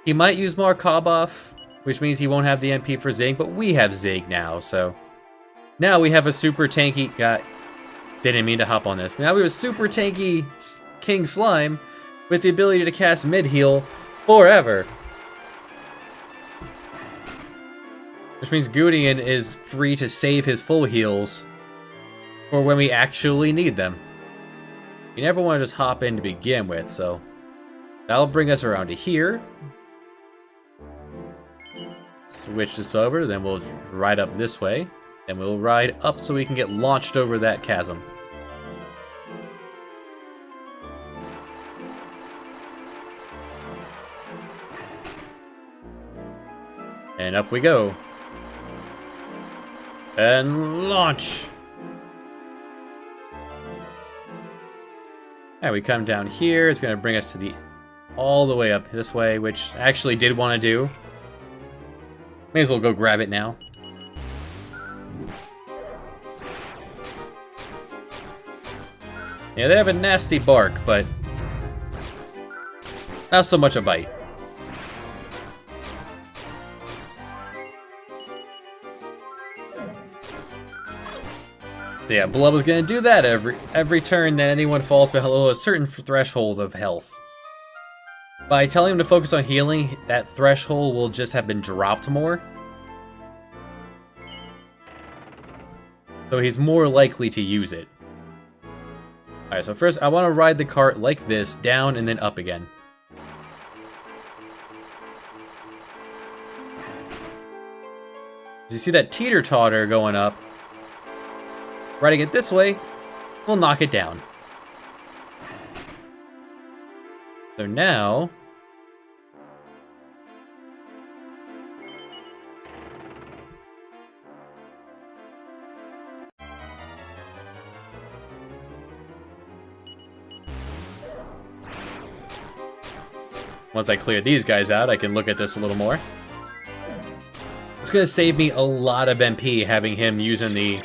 He might use more Kabuff, which means he won't have the MP for Zig, but we have Zig now, so... Now we have a super tanky... Didn't mean to hop on this. Now we have a super tanky King Slime with the ability to cast mid-heal forever. Which means Gudeian is free to save his full heals for when we actually need them. You never want to just hop in to begin with, so that'll bring us around to here. Switch this over, then we'll ride up this way. Then we'll ride up so we can get launched over that chasm. And up we go. And launch! And we come down here. It's going to bring us to all the way up this way, which I actually did want to do. May as well go grab it now. Yeah, they have a nasty bark, but not so much a bite. So yeah, Blood was gonna do that every turn that anyone falls below a certain threshold of health. By telling him to focus on healing, that threshold will just have been dropped more. So he's more likely to use it. Alright, so first I want to ride the cart like this, down and then up again. As you see that teeter-totter going up, riding it this way will knock it down. So now... once I clear these guys out, I can look at this a little more. It's going to save me a lot of MP having him using the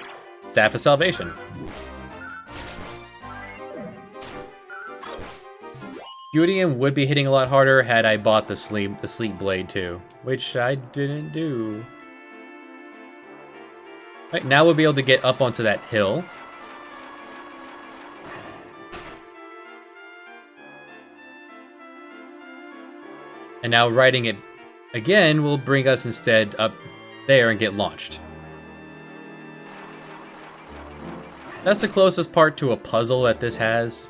Staff of Salvation. Gudeian would be hitting a lot harder had I bought the Sleep Blade too, which I didn't do. Right, now we'll be able to get up onto that hill. And now riding it again will bring us instead up there and get launched. That's the closest part to a puzzle that this has.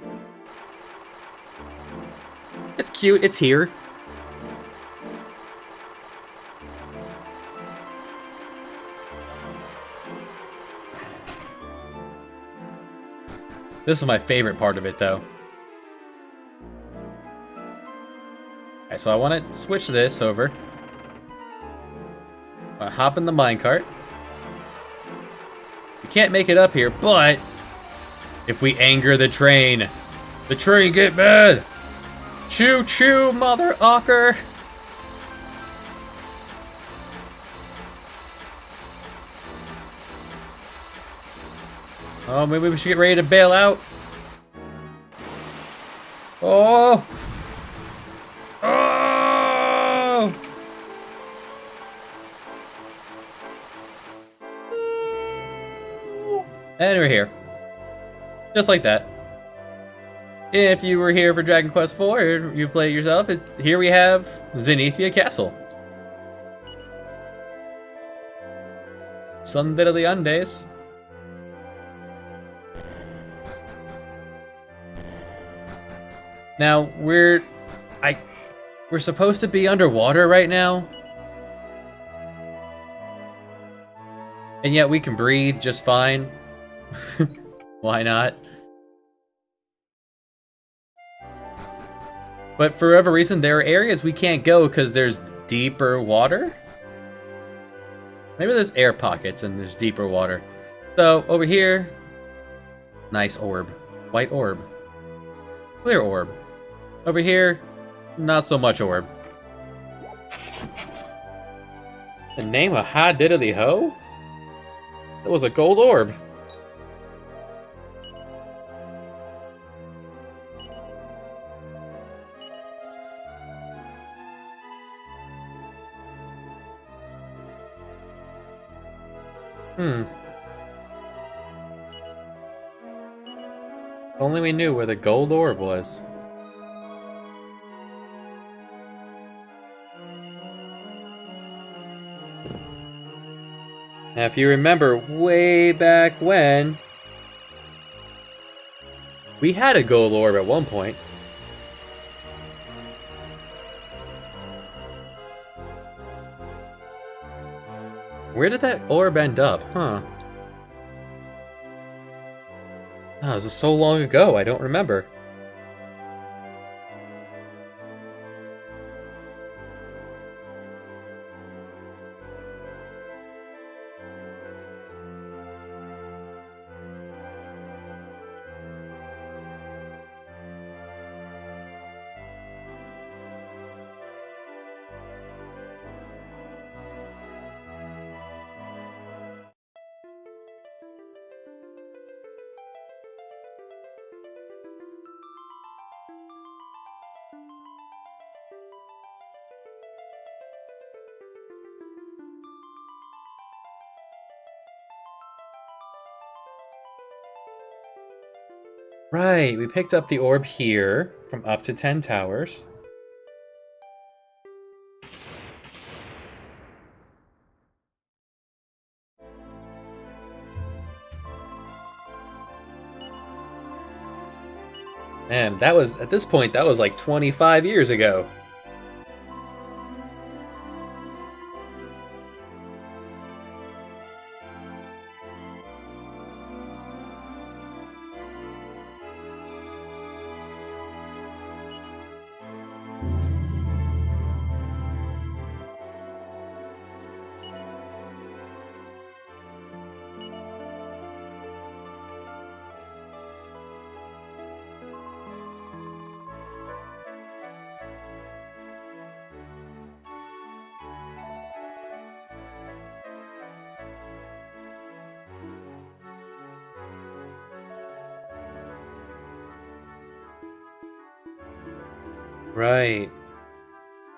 It's cute, it's here. This is my favorite part of it, though. Alright, so I want to switch this over. Hop in the minecart. We can't make it up here, but if we anger the train get mad. Choo choo, mother ocker. Oh, maybe we should get ready to bail out. Oh! Oh! And we're here. Just like that. If you were here for Dragon Quest IV, or you played it yourself, here we have Zenithia Castle. Sunday the Undays. Now we're supposed to be underwater right now, and yet we can breathe just fine. Why not? But for whatever reason, there are areas we can't go because there's deeper water. Maybe there's air pockets and there's deeper water. So over here, nice orb, white orb, clear orb. Over here, not so much orb. The name of Ha Diddly Ho? That was a gold orb. Only we knew where the gold orb was. Now, if you remember way back when, we had a gold orb at one point. Where did that orb end up, huh? Oh, this is so long ago, I don't remember. Right, we picked up the orb here from up to 10 towers. Man, that was, at this point, that was like 25 years ago. Right.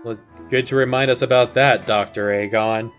Well, good to remind us about that, Dr. Aegon.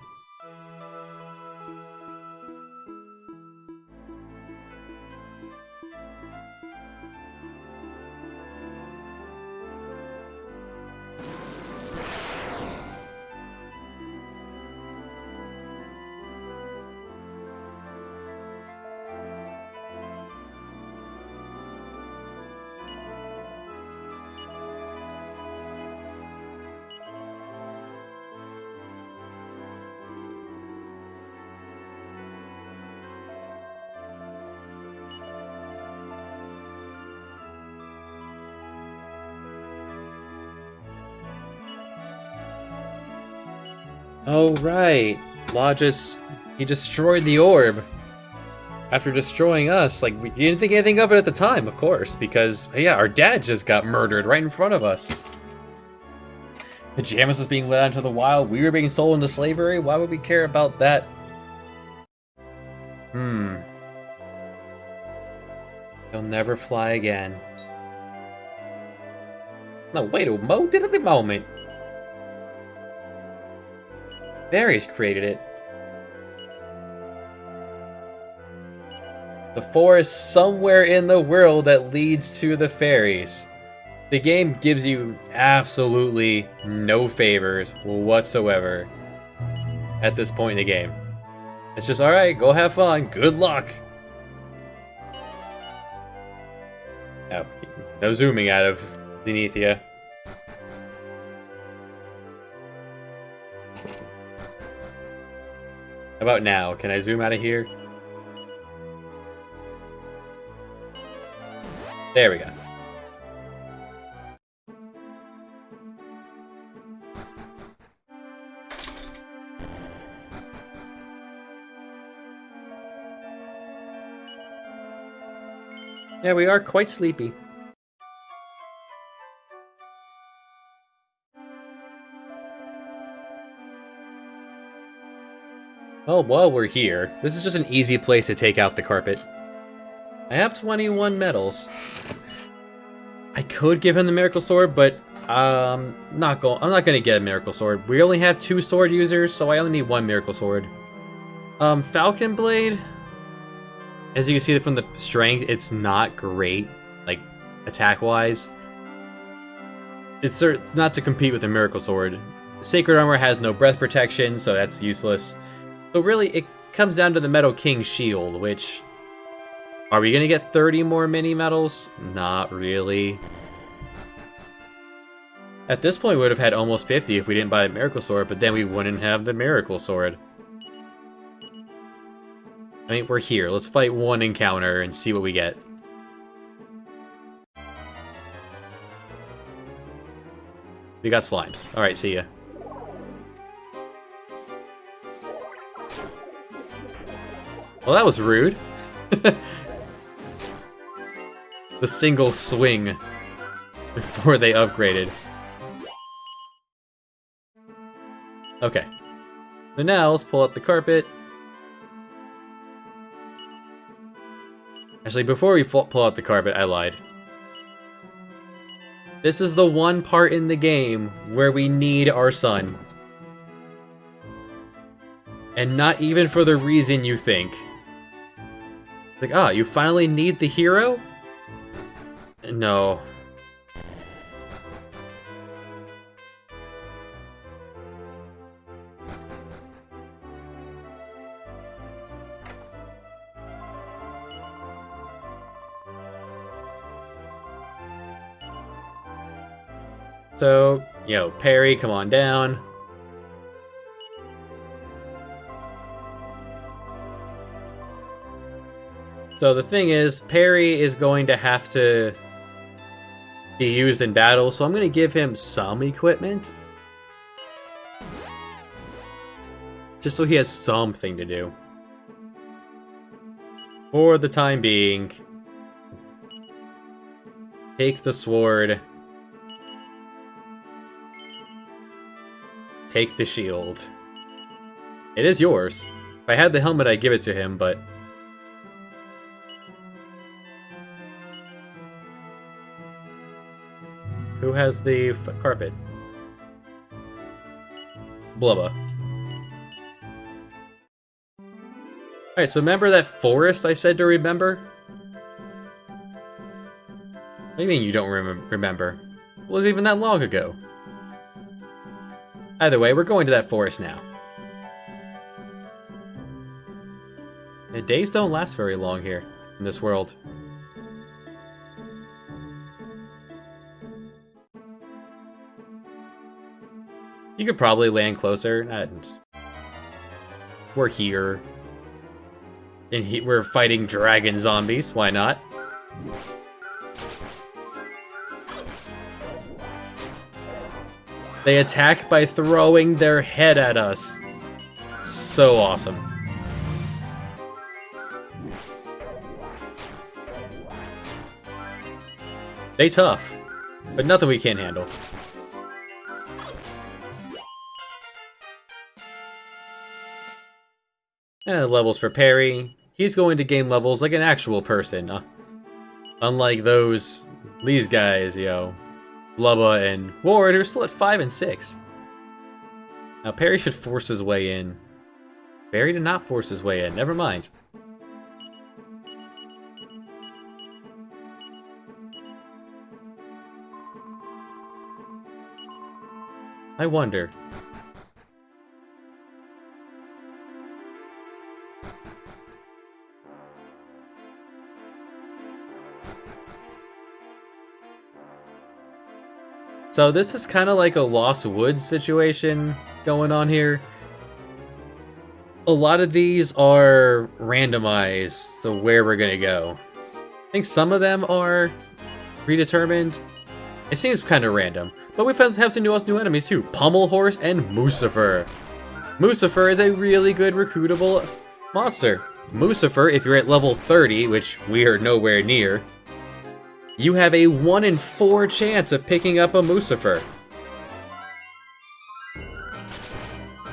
Oh, right. Law he destroyed the orb. After destroying us, like, we didn't think anything of it at the time, of course, because, yeah, our dad just got murdered right in front of us. Pajamas was being let out into the wild, we were being sold into slavery, why would we care about that? You'll never fly again. No, wait a moment. Fairies created it. The forest somewhere in the world that leads to the fairies. The game gives you absolutely no favors whatsoever at this point in the game. It's just, alright, go have fun, good luck! Oh, no zooming out of Zenithia. How about now? Can I zoom out of here? There we go. Yeah, we are quite sleepy. Well, while we're here, this is just an easy place to take out the carpet. I have 21 medals. I could give him the Miracle Sword, but I'm not gonna get a Miracle Sword. We only have 2 sword users, so I only need 1 Miracle Sword. Falcon Blade, as you can see from the strength, it's not great, like, attack-wise. It's not to compete with the Miracle Sword. Sacred Armor has no breath protection, so that's useless. So really, it comes down to the Metal King Shield, which... Are we gonna get 30 more mini medals? Not really. At this point, we would have had almost 50 if we didn't buy the Miracle Sword, but then we wouldn't have the Miracle Sword. I mean, we're here. Let's fight one encounter and see what we get. We got slimes. Alright, see ya. Well, that was rude. The single swing before they upgraded. Okay. So now, let's pull up the carpet. Actually, before we pull out the carpet, I lied. This is the one part in the game where we need our son. And not even for the reason you think. Like, ah, you finally need the hero? No. So, you know, Perry, come on down. So the thing is, Perry is going to have to be used in battle, so I'm going to give him some equipment. Just so he has something to do. For the time being, take the sword. Take the shield. It is yours. If I had the helmet, I'd give it to him, but... Who has the carpet? Blubba. Alright, so remember that forest I said to remember? What do you mean you don't remember? It wasn't even that long ago. Either way, we're going to that forest now. The days don't last very long here, in this world. You could probably land closer, and we're here. And we're fighting dragon zombies, why not? They attack by throwing their head at us. so awesome. They tough, but nothing we can't handle. And levels for Perry. He's going to gain levels like an actual person. Unlike these guys, you know, Blubba and Ward, are still at 5 and 6. Now Perry should force his way in. Perry did not force his way in, never mind. I wonder. So this is kind of like a Lost Woods situation going on here. A lot of these are randomized, so where we're gonna go. I think some of them are predetermined. It seems kind of random, but we have some new enemies too. Pummel Horse and Mucifer. Mucifer is a really good recruitable monster. Mucifer, if you're at level 30, which we are nowhere near, you have a 1 in 4 chance of picking up a Mucifer.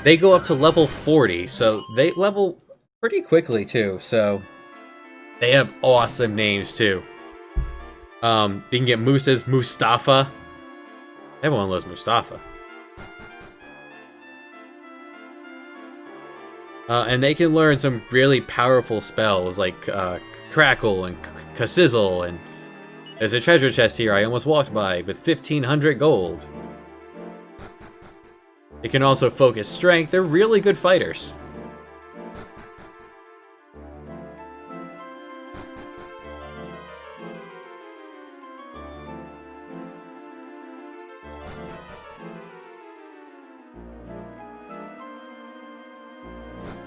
They go up to level 40, so they level pretty quickly too, so they have awesome names too. You can get Moose's Mustafa. Everyone loves Mustafa. And they can learn some really powerful spells like Crackle and Sizzle, and there's a treasure chest here I almost walked by with 1,500 gold. It can also focus strength. They're really good fighters.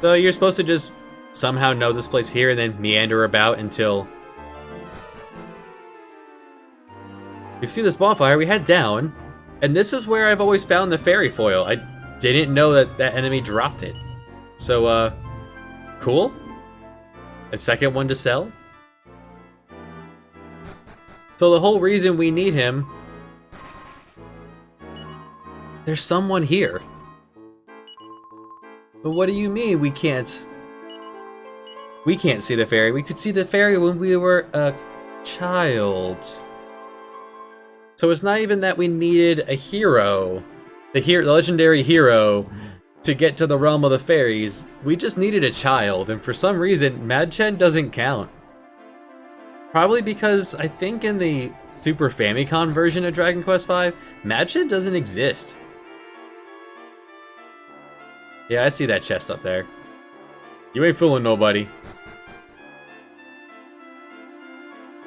So you're supposed to just somehow know this place here and then meander about until we've seen this bonfire. We head down, and this is where I've always found the fairy foil. I didn't know that enemy dropped it. So, cool. A second one to sell. So the whole reason we need him, there's someone here. But what do you mean we can't see the fairy? We could see the fairy when we were a child. So it's not even that we needed a hero, the legendary hero, to get to the realm of the fairies. We just needed a child, and for some reason, Madchen doesn't count. Probably because I think in the Super Famicom version of Dragon Quest V, Madchen doesn't exist. Yeah, I see that chest up there. You ain't fooling nobody.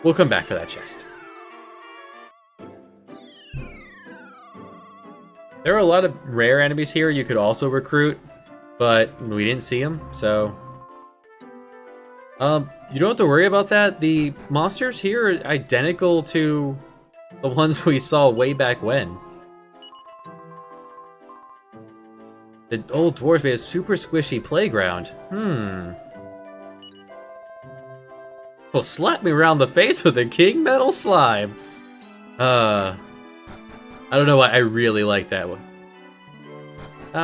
We'll come back for that chest. There are a lot of rare enemies here you could also recruit, but we didn't see them, so you don't have to worry about that. The monsters here are identical to the ones we saw way back when. The old dwarves made a super squishy playground. Well, slap me around the face with a king metal slime. I don't know why I really like that one.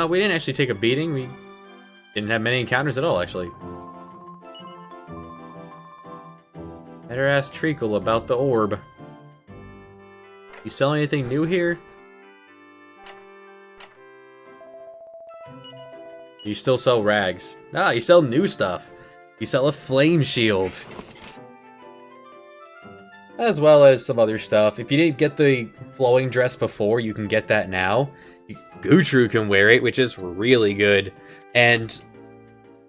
We didn't actually take a beating. We didn't have many encounters at all, actually. Better ask Treacle about the orb. You sell anything new here? You still sell rags. Ah, you sell new stuff. You sell a flame shield. As well as some other stuff. If you didn't get the flowing dress before, you can get that now. Gutru can wear it, which is really good. And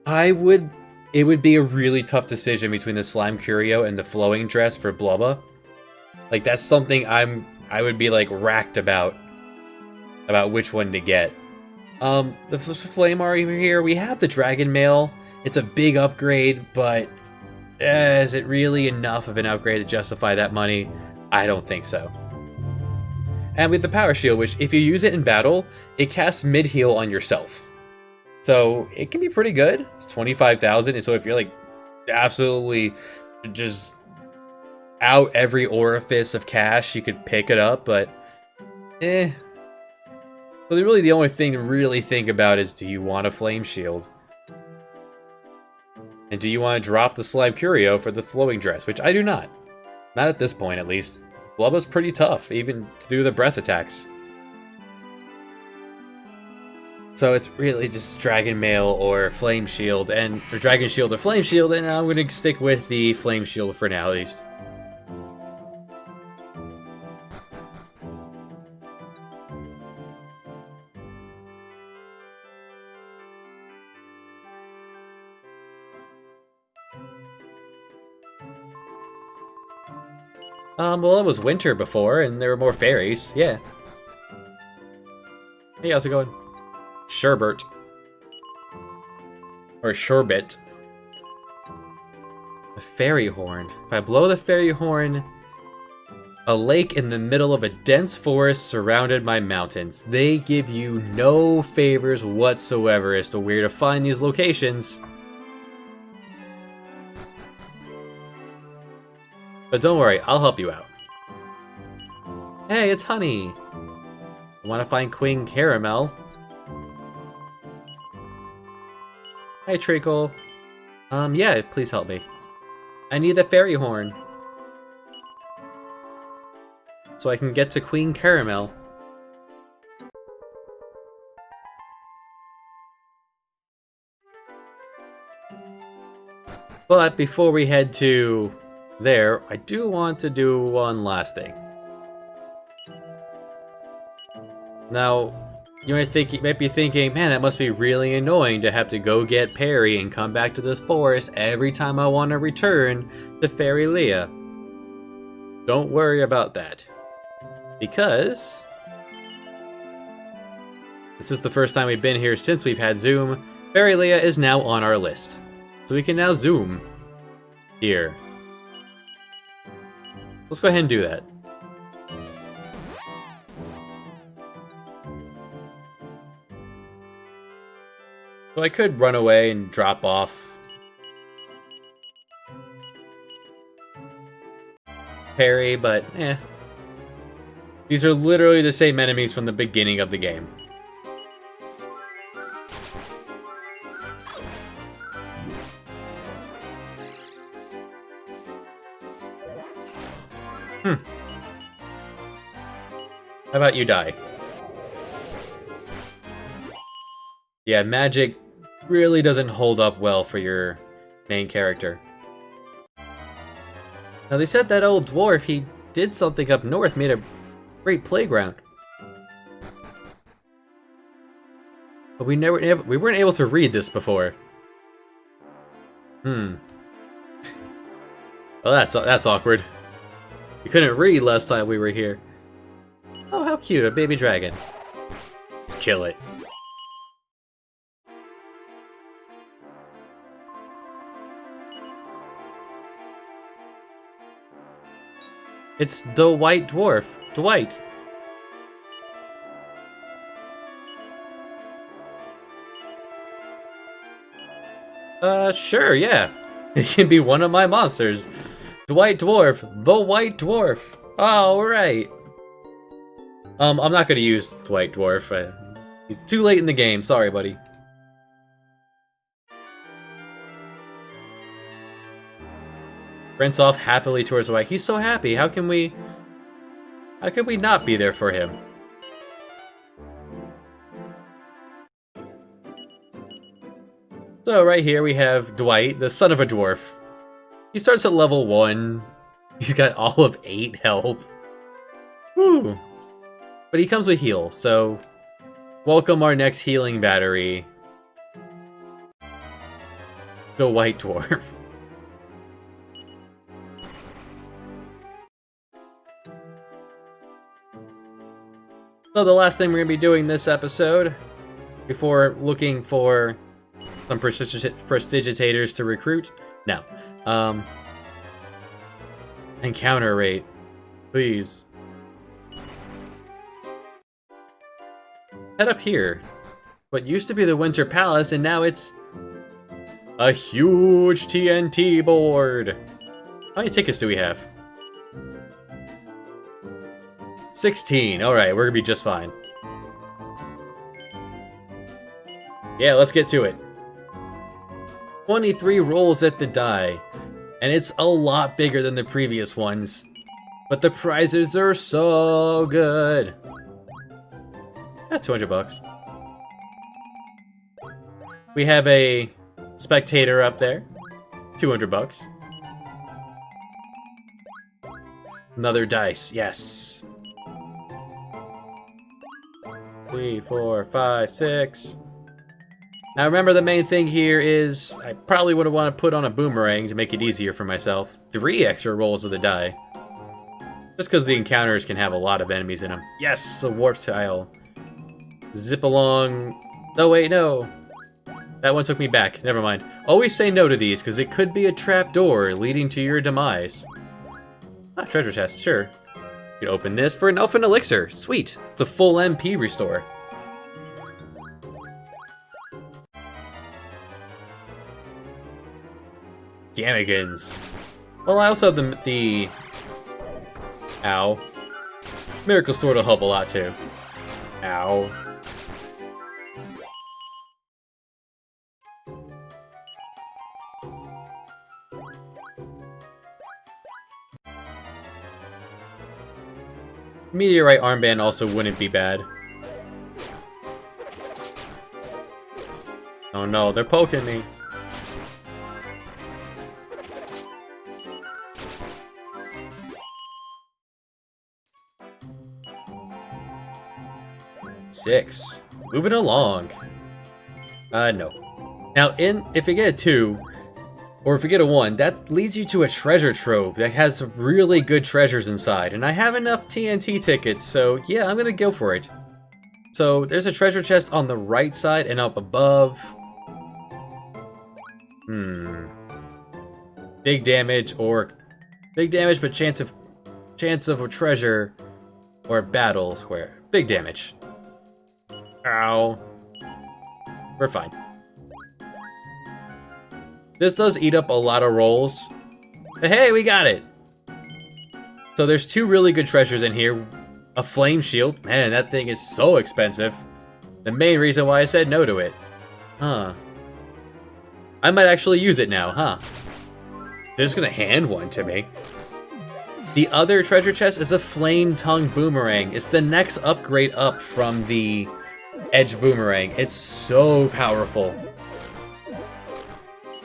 it would be a really tough decision between the slime curio and the flowing dress for Blubba. Like, that's something I would be like racked about which one to get. The flame armor here, we have the dragon mail. It's a big upgrade, but is it really enough of an upgrade to justify that money? I don't think so. And with the power shield, which if you use it in battle, it casts mid-heal on yourself. So it can be pretty good. It's 25,000. So if you're like absolutely just out every orifice of cash, you could pick it up, but eh. So really the only thing to really think about is, do you want a flame shield? And do you want to drop the slime curio for the flowing dress? Which I do not. Not at this point, at least. Blubba's pretty tough, even to do the breath attacks. So it's really just Dragon Mail or Flame Shield, or Dragon Shield or Flame Shield, and I'm going to stick with the Flame Shield for now, at least. Well, it was winter before, and there were more fairies, yeah. Hey, how's it going? Sherbert. Or Sherbet. A fairy horn. If I blow the fairy horn, a lake in the middle of a dense forest surrounded by mountains. They give you no favors whatsoever as to where to find these locations. But don't worry, I'll help you out. Hey, it's Honey. I want to find Queen Caramel. Hi, Treacle. Yeah, please help me. I need the fairy horn, so I can get to Queen Caramel. But before we head to there, I do want to do one last thing. Now, you might be thinking, man, that must be really annoying to have to go get Perry and come back to this forest every time I want to return to Fairy Leah. Don't worry about that, because this is the first time we've been here since we've had Zoom. Fairy Leah is now on our list, so we can now Zoom here. Let's go ahead and do that. So I could run away and drop off Perry, but eh. These are literally the same enemies from the beginning of the game. How about you die? Yeah, magic really doesn't hold up well for your main character. Now they said that old dwarf, he did something up north, made a great playground. But we weren't able to read this before. Well, that's awkward. We couldn't read last time we were here. Oh, how cute, a baby dragon. Let's kill it. It's the white dwarf, Dwight. Sure, yeah. It can be one of my monsters. Dwight Dwarf, the White Dwarf. Alright. I'm not gonna use Dwight Dwarf. He's too late in the game, sorry, buddy. Sprints off happily towards the way. He's so happy. How can we not be there for him? So right here we have Dwight, the son of a dwarf. He starts at level 1. He's got all of 8 health. Woo! But he comes with heal, so welcome our next healing battery. The White Dwarf. So the last thing we're going to be doing this episode, before looking for some prestigitators to recruit, no. Encounter rate, please. Head up here. what used to be the Winter Palace, and now it's a huge TNT board. How many tickets do we have? 16. Alright, we're gonna be just fine. Yeah, let's get to it. 23 rolls at the die. And it's a lot bigger than the previous ones. But the prizes are so good. That's $200. We have a spectator up there. $200. Another dice, yes. 3, 4, 5, 6. Now remember, the main thing here is I probably would want to put on a boomerang to make it easier for myself. 3 extra rolls of the die. Just because the encounters can have a lot of enemies in them. Yes, a warp tile. Zip along. Oh wait, no. That one took me back. Never mind. Always say no to these, because it could be a trap door leading to your demise. Ah, treasure chest, sure. You can open this for an elfin elixir. Sweet. It's a full MP restore. Gammagons. Well, I also have the ow. Miracle Sword will help a lot too. Ow. Meteorite armband also wouldn't be bad. Oh no, they're poking me. Six. Moving along. No. Now, if you get a 2, or if you get a 1, that leads you to a treasure trove that has really good treasures inside. And I have enough TNT tickets, so yeah, I'm gonna go for it. So, there's a treasure chest on the right side and up above. Big damage but chance of a treasure, or battle square. Big damage. Ow. We're fine. This does eat up a lot of rolls. But hey, we got it! So there's 2 really good treasures in here. A flame shield. Man, that thing is so expensive. The main reason why I said no to it. Huh. I might actually use it now, huh? They're just gonna hand one to me. The other treasure chest is a flame tongue boomerang. It's the next upgrade up from the edge boomerang. It's so powerful.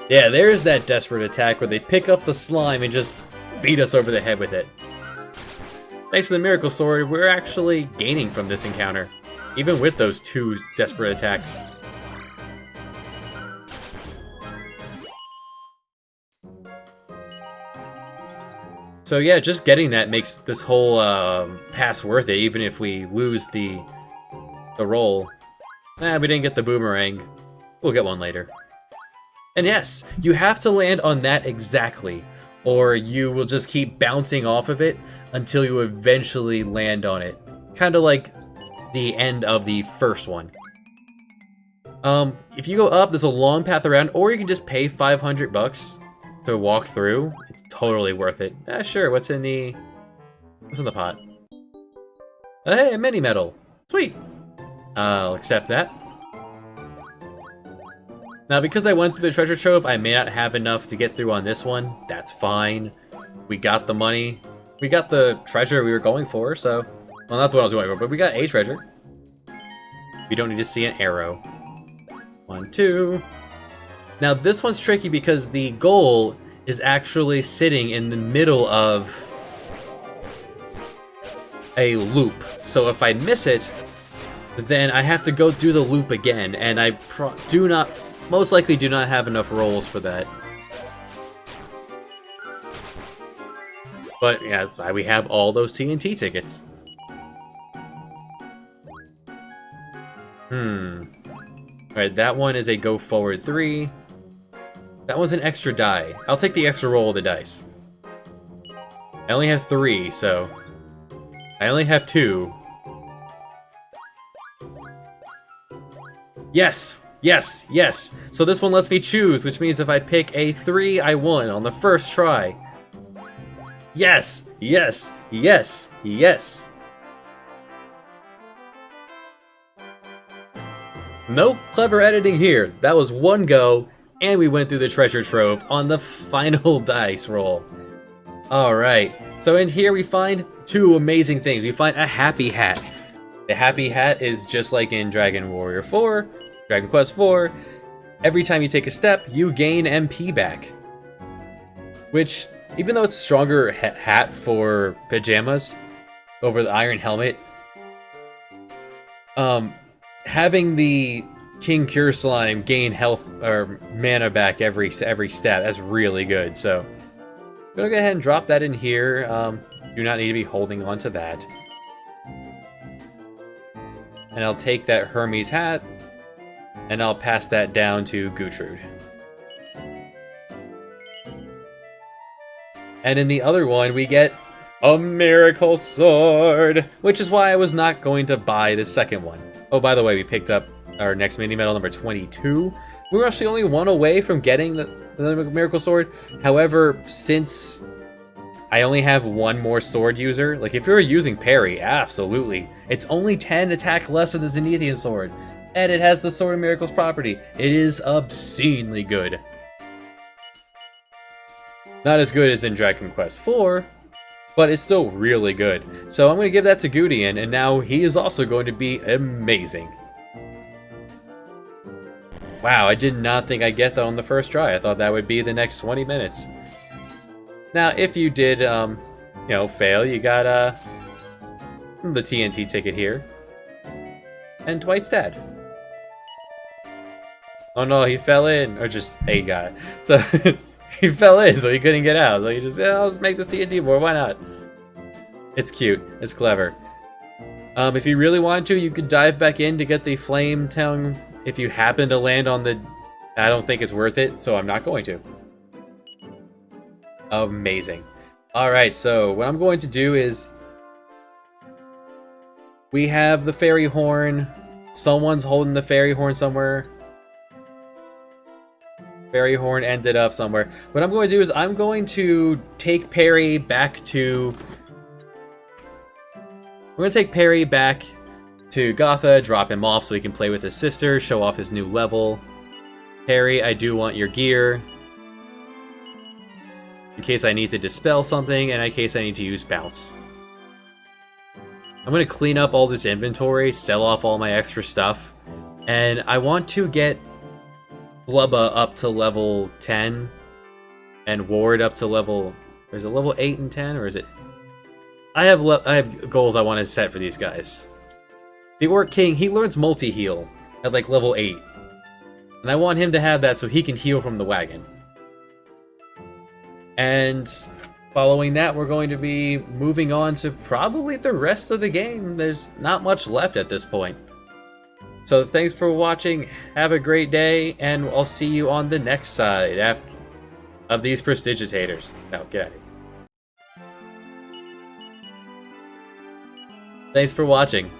Yeah, there's that desperate attack where they pick up the slime and just beat us over the head with it. Thanks to the Miracle Sword, we're actually gaining from this encounter, even with those 2 desperate attacks. So yeah, just getting that makes this whole pass worth it, even if we lose the roll. We didn't get the boomerang. We'll get one later. And yes, you have to land on that exactly, or you will just keep bouncing off of it until you eventually land on it. Kind of like the end of the first one. If you go up, there's a long path around, or you can just pay $500 to walk through. It's totally worth it. Sure, what's in the pot? Hey, a mini medal. Sweet. I'll accept that. Now, because I went through the treasure trove, I may not have enough to get through on this one. That's fine. We got the money. We got the treasure we were going for, so... Well, not the one I was going for, but we got a treasure. We don't need to see an arrow. 1, 2... Now, this one's tricky because the goal is actually sitting in the middle of a loop. So if I miss it, then I have to go do the loop again, and I most likely do not have enough rolls for that. But yeah, that's why we have all those TNT tickets. Alright, that one is a go forward 3. That one's an extra die. I'll take the extra roll of the dice. I only have 3, so... I only have 2. Yes! Yes! Yes! So this one lets me choose, which means if I pick a 3, I won on the first try. Yes! Yes! Yes! Yes! No clever editing here. That was one go, and we went through the treasure trove on the final dice roll. Alright, so in here we find 2 amazing things. We find a happy hat. The happy hat is just like in Dragon Warrior 4, Dragon Quest 4. Every time you take a step, you gain MP back. Which, even though it's a stronger hat for pajamas over the iron helmet, having the Kinkier Slime gain health or mana back every step, that's really good. So I'm gonna go ahead and drop that in here. Do not need to be holding on to that. And I'll take that Hermes hat, and I'll pass that down to Gertrude. And in the other one, we get a miracle sword, which is why I was not going to buy the second one. Oh, by the way, we picked up our next mini medal number 22. We were actually only 1 away from getting the miracle sword. However, since I only have 1 more sword user, like if you're using parry, absolutely. It's only 10 attack less than the Zenithian sword. And it has the Sword of Miracles property. It is obscenely good. Not as good as in Dragon Quest 4, but it's still really good. So I'm going to give that to Gudian, and now he is also going to be amazing. Wow, I did not think I'd get that on the first try. I thought that would be the next 20 minutes. Now, if you did, fail, you got the TNT ticket here. And Dwight's dad. Oh no, he fell in. Or just, he got it. So, he fell in, so he couldn't get out. So he just, yeah, let's make this TNT board, why not? It's cute. It's clever. If you really want to, you could dive back in to get the flame tongue. If you happen to land on the... I don't think it's worth it, so I'm not going to. Amazing. Alright, so what I'm going to do is... we have the fairy horn. Someone's holding the fairy horn somewhere. Fairy horn ended up somewhere. What I'm going to do is I'm going to take Perry back to... we're going to take Perry back to Gotha, drop him off so he can play with his sister, show off his new level. Perry, I do want your gear. In case I need to dispel something, and in case I need to use bounce. I'm going to clean up all this inventory, sell off all my extra stuff, and I want to get Blubba up to level 10, and Ward up to level... is it level 8 and 10, or is it... I have goals I want to set for these guys. The Orc King, he learns multi-heal at like level 8. And I want him to have that so he can heal from the wagon. And following that, we're going to be moving on to probably the rest of the game. There's not much left at this point. So thanks for watching, have a great day, and I'll see you on the next side of these prestigitators. No, get out of here. Thanks for watching.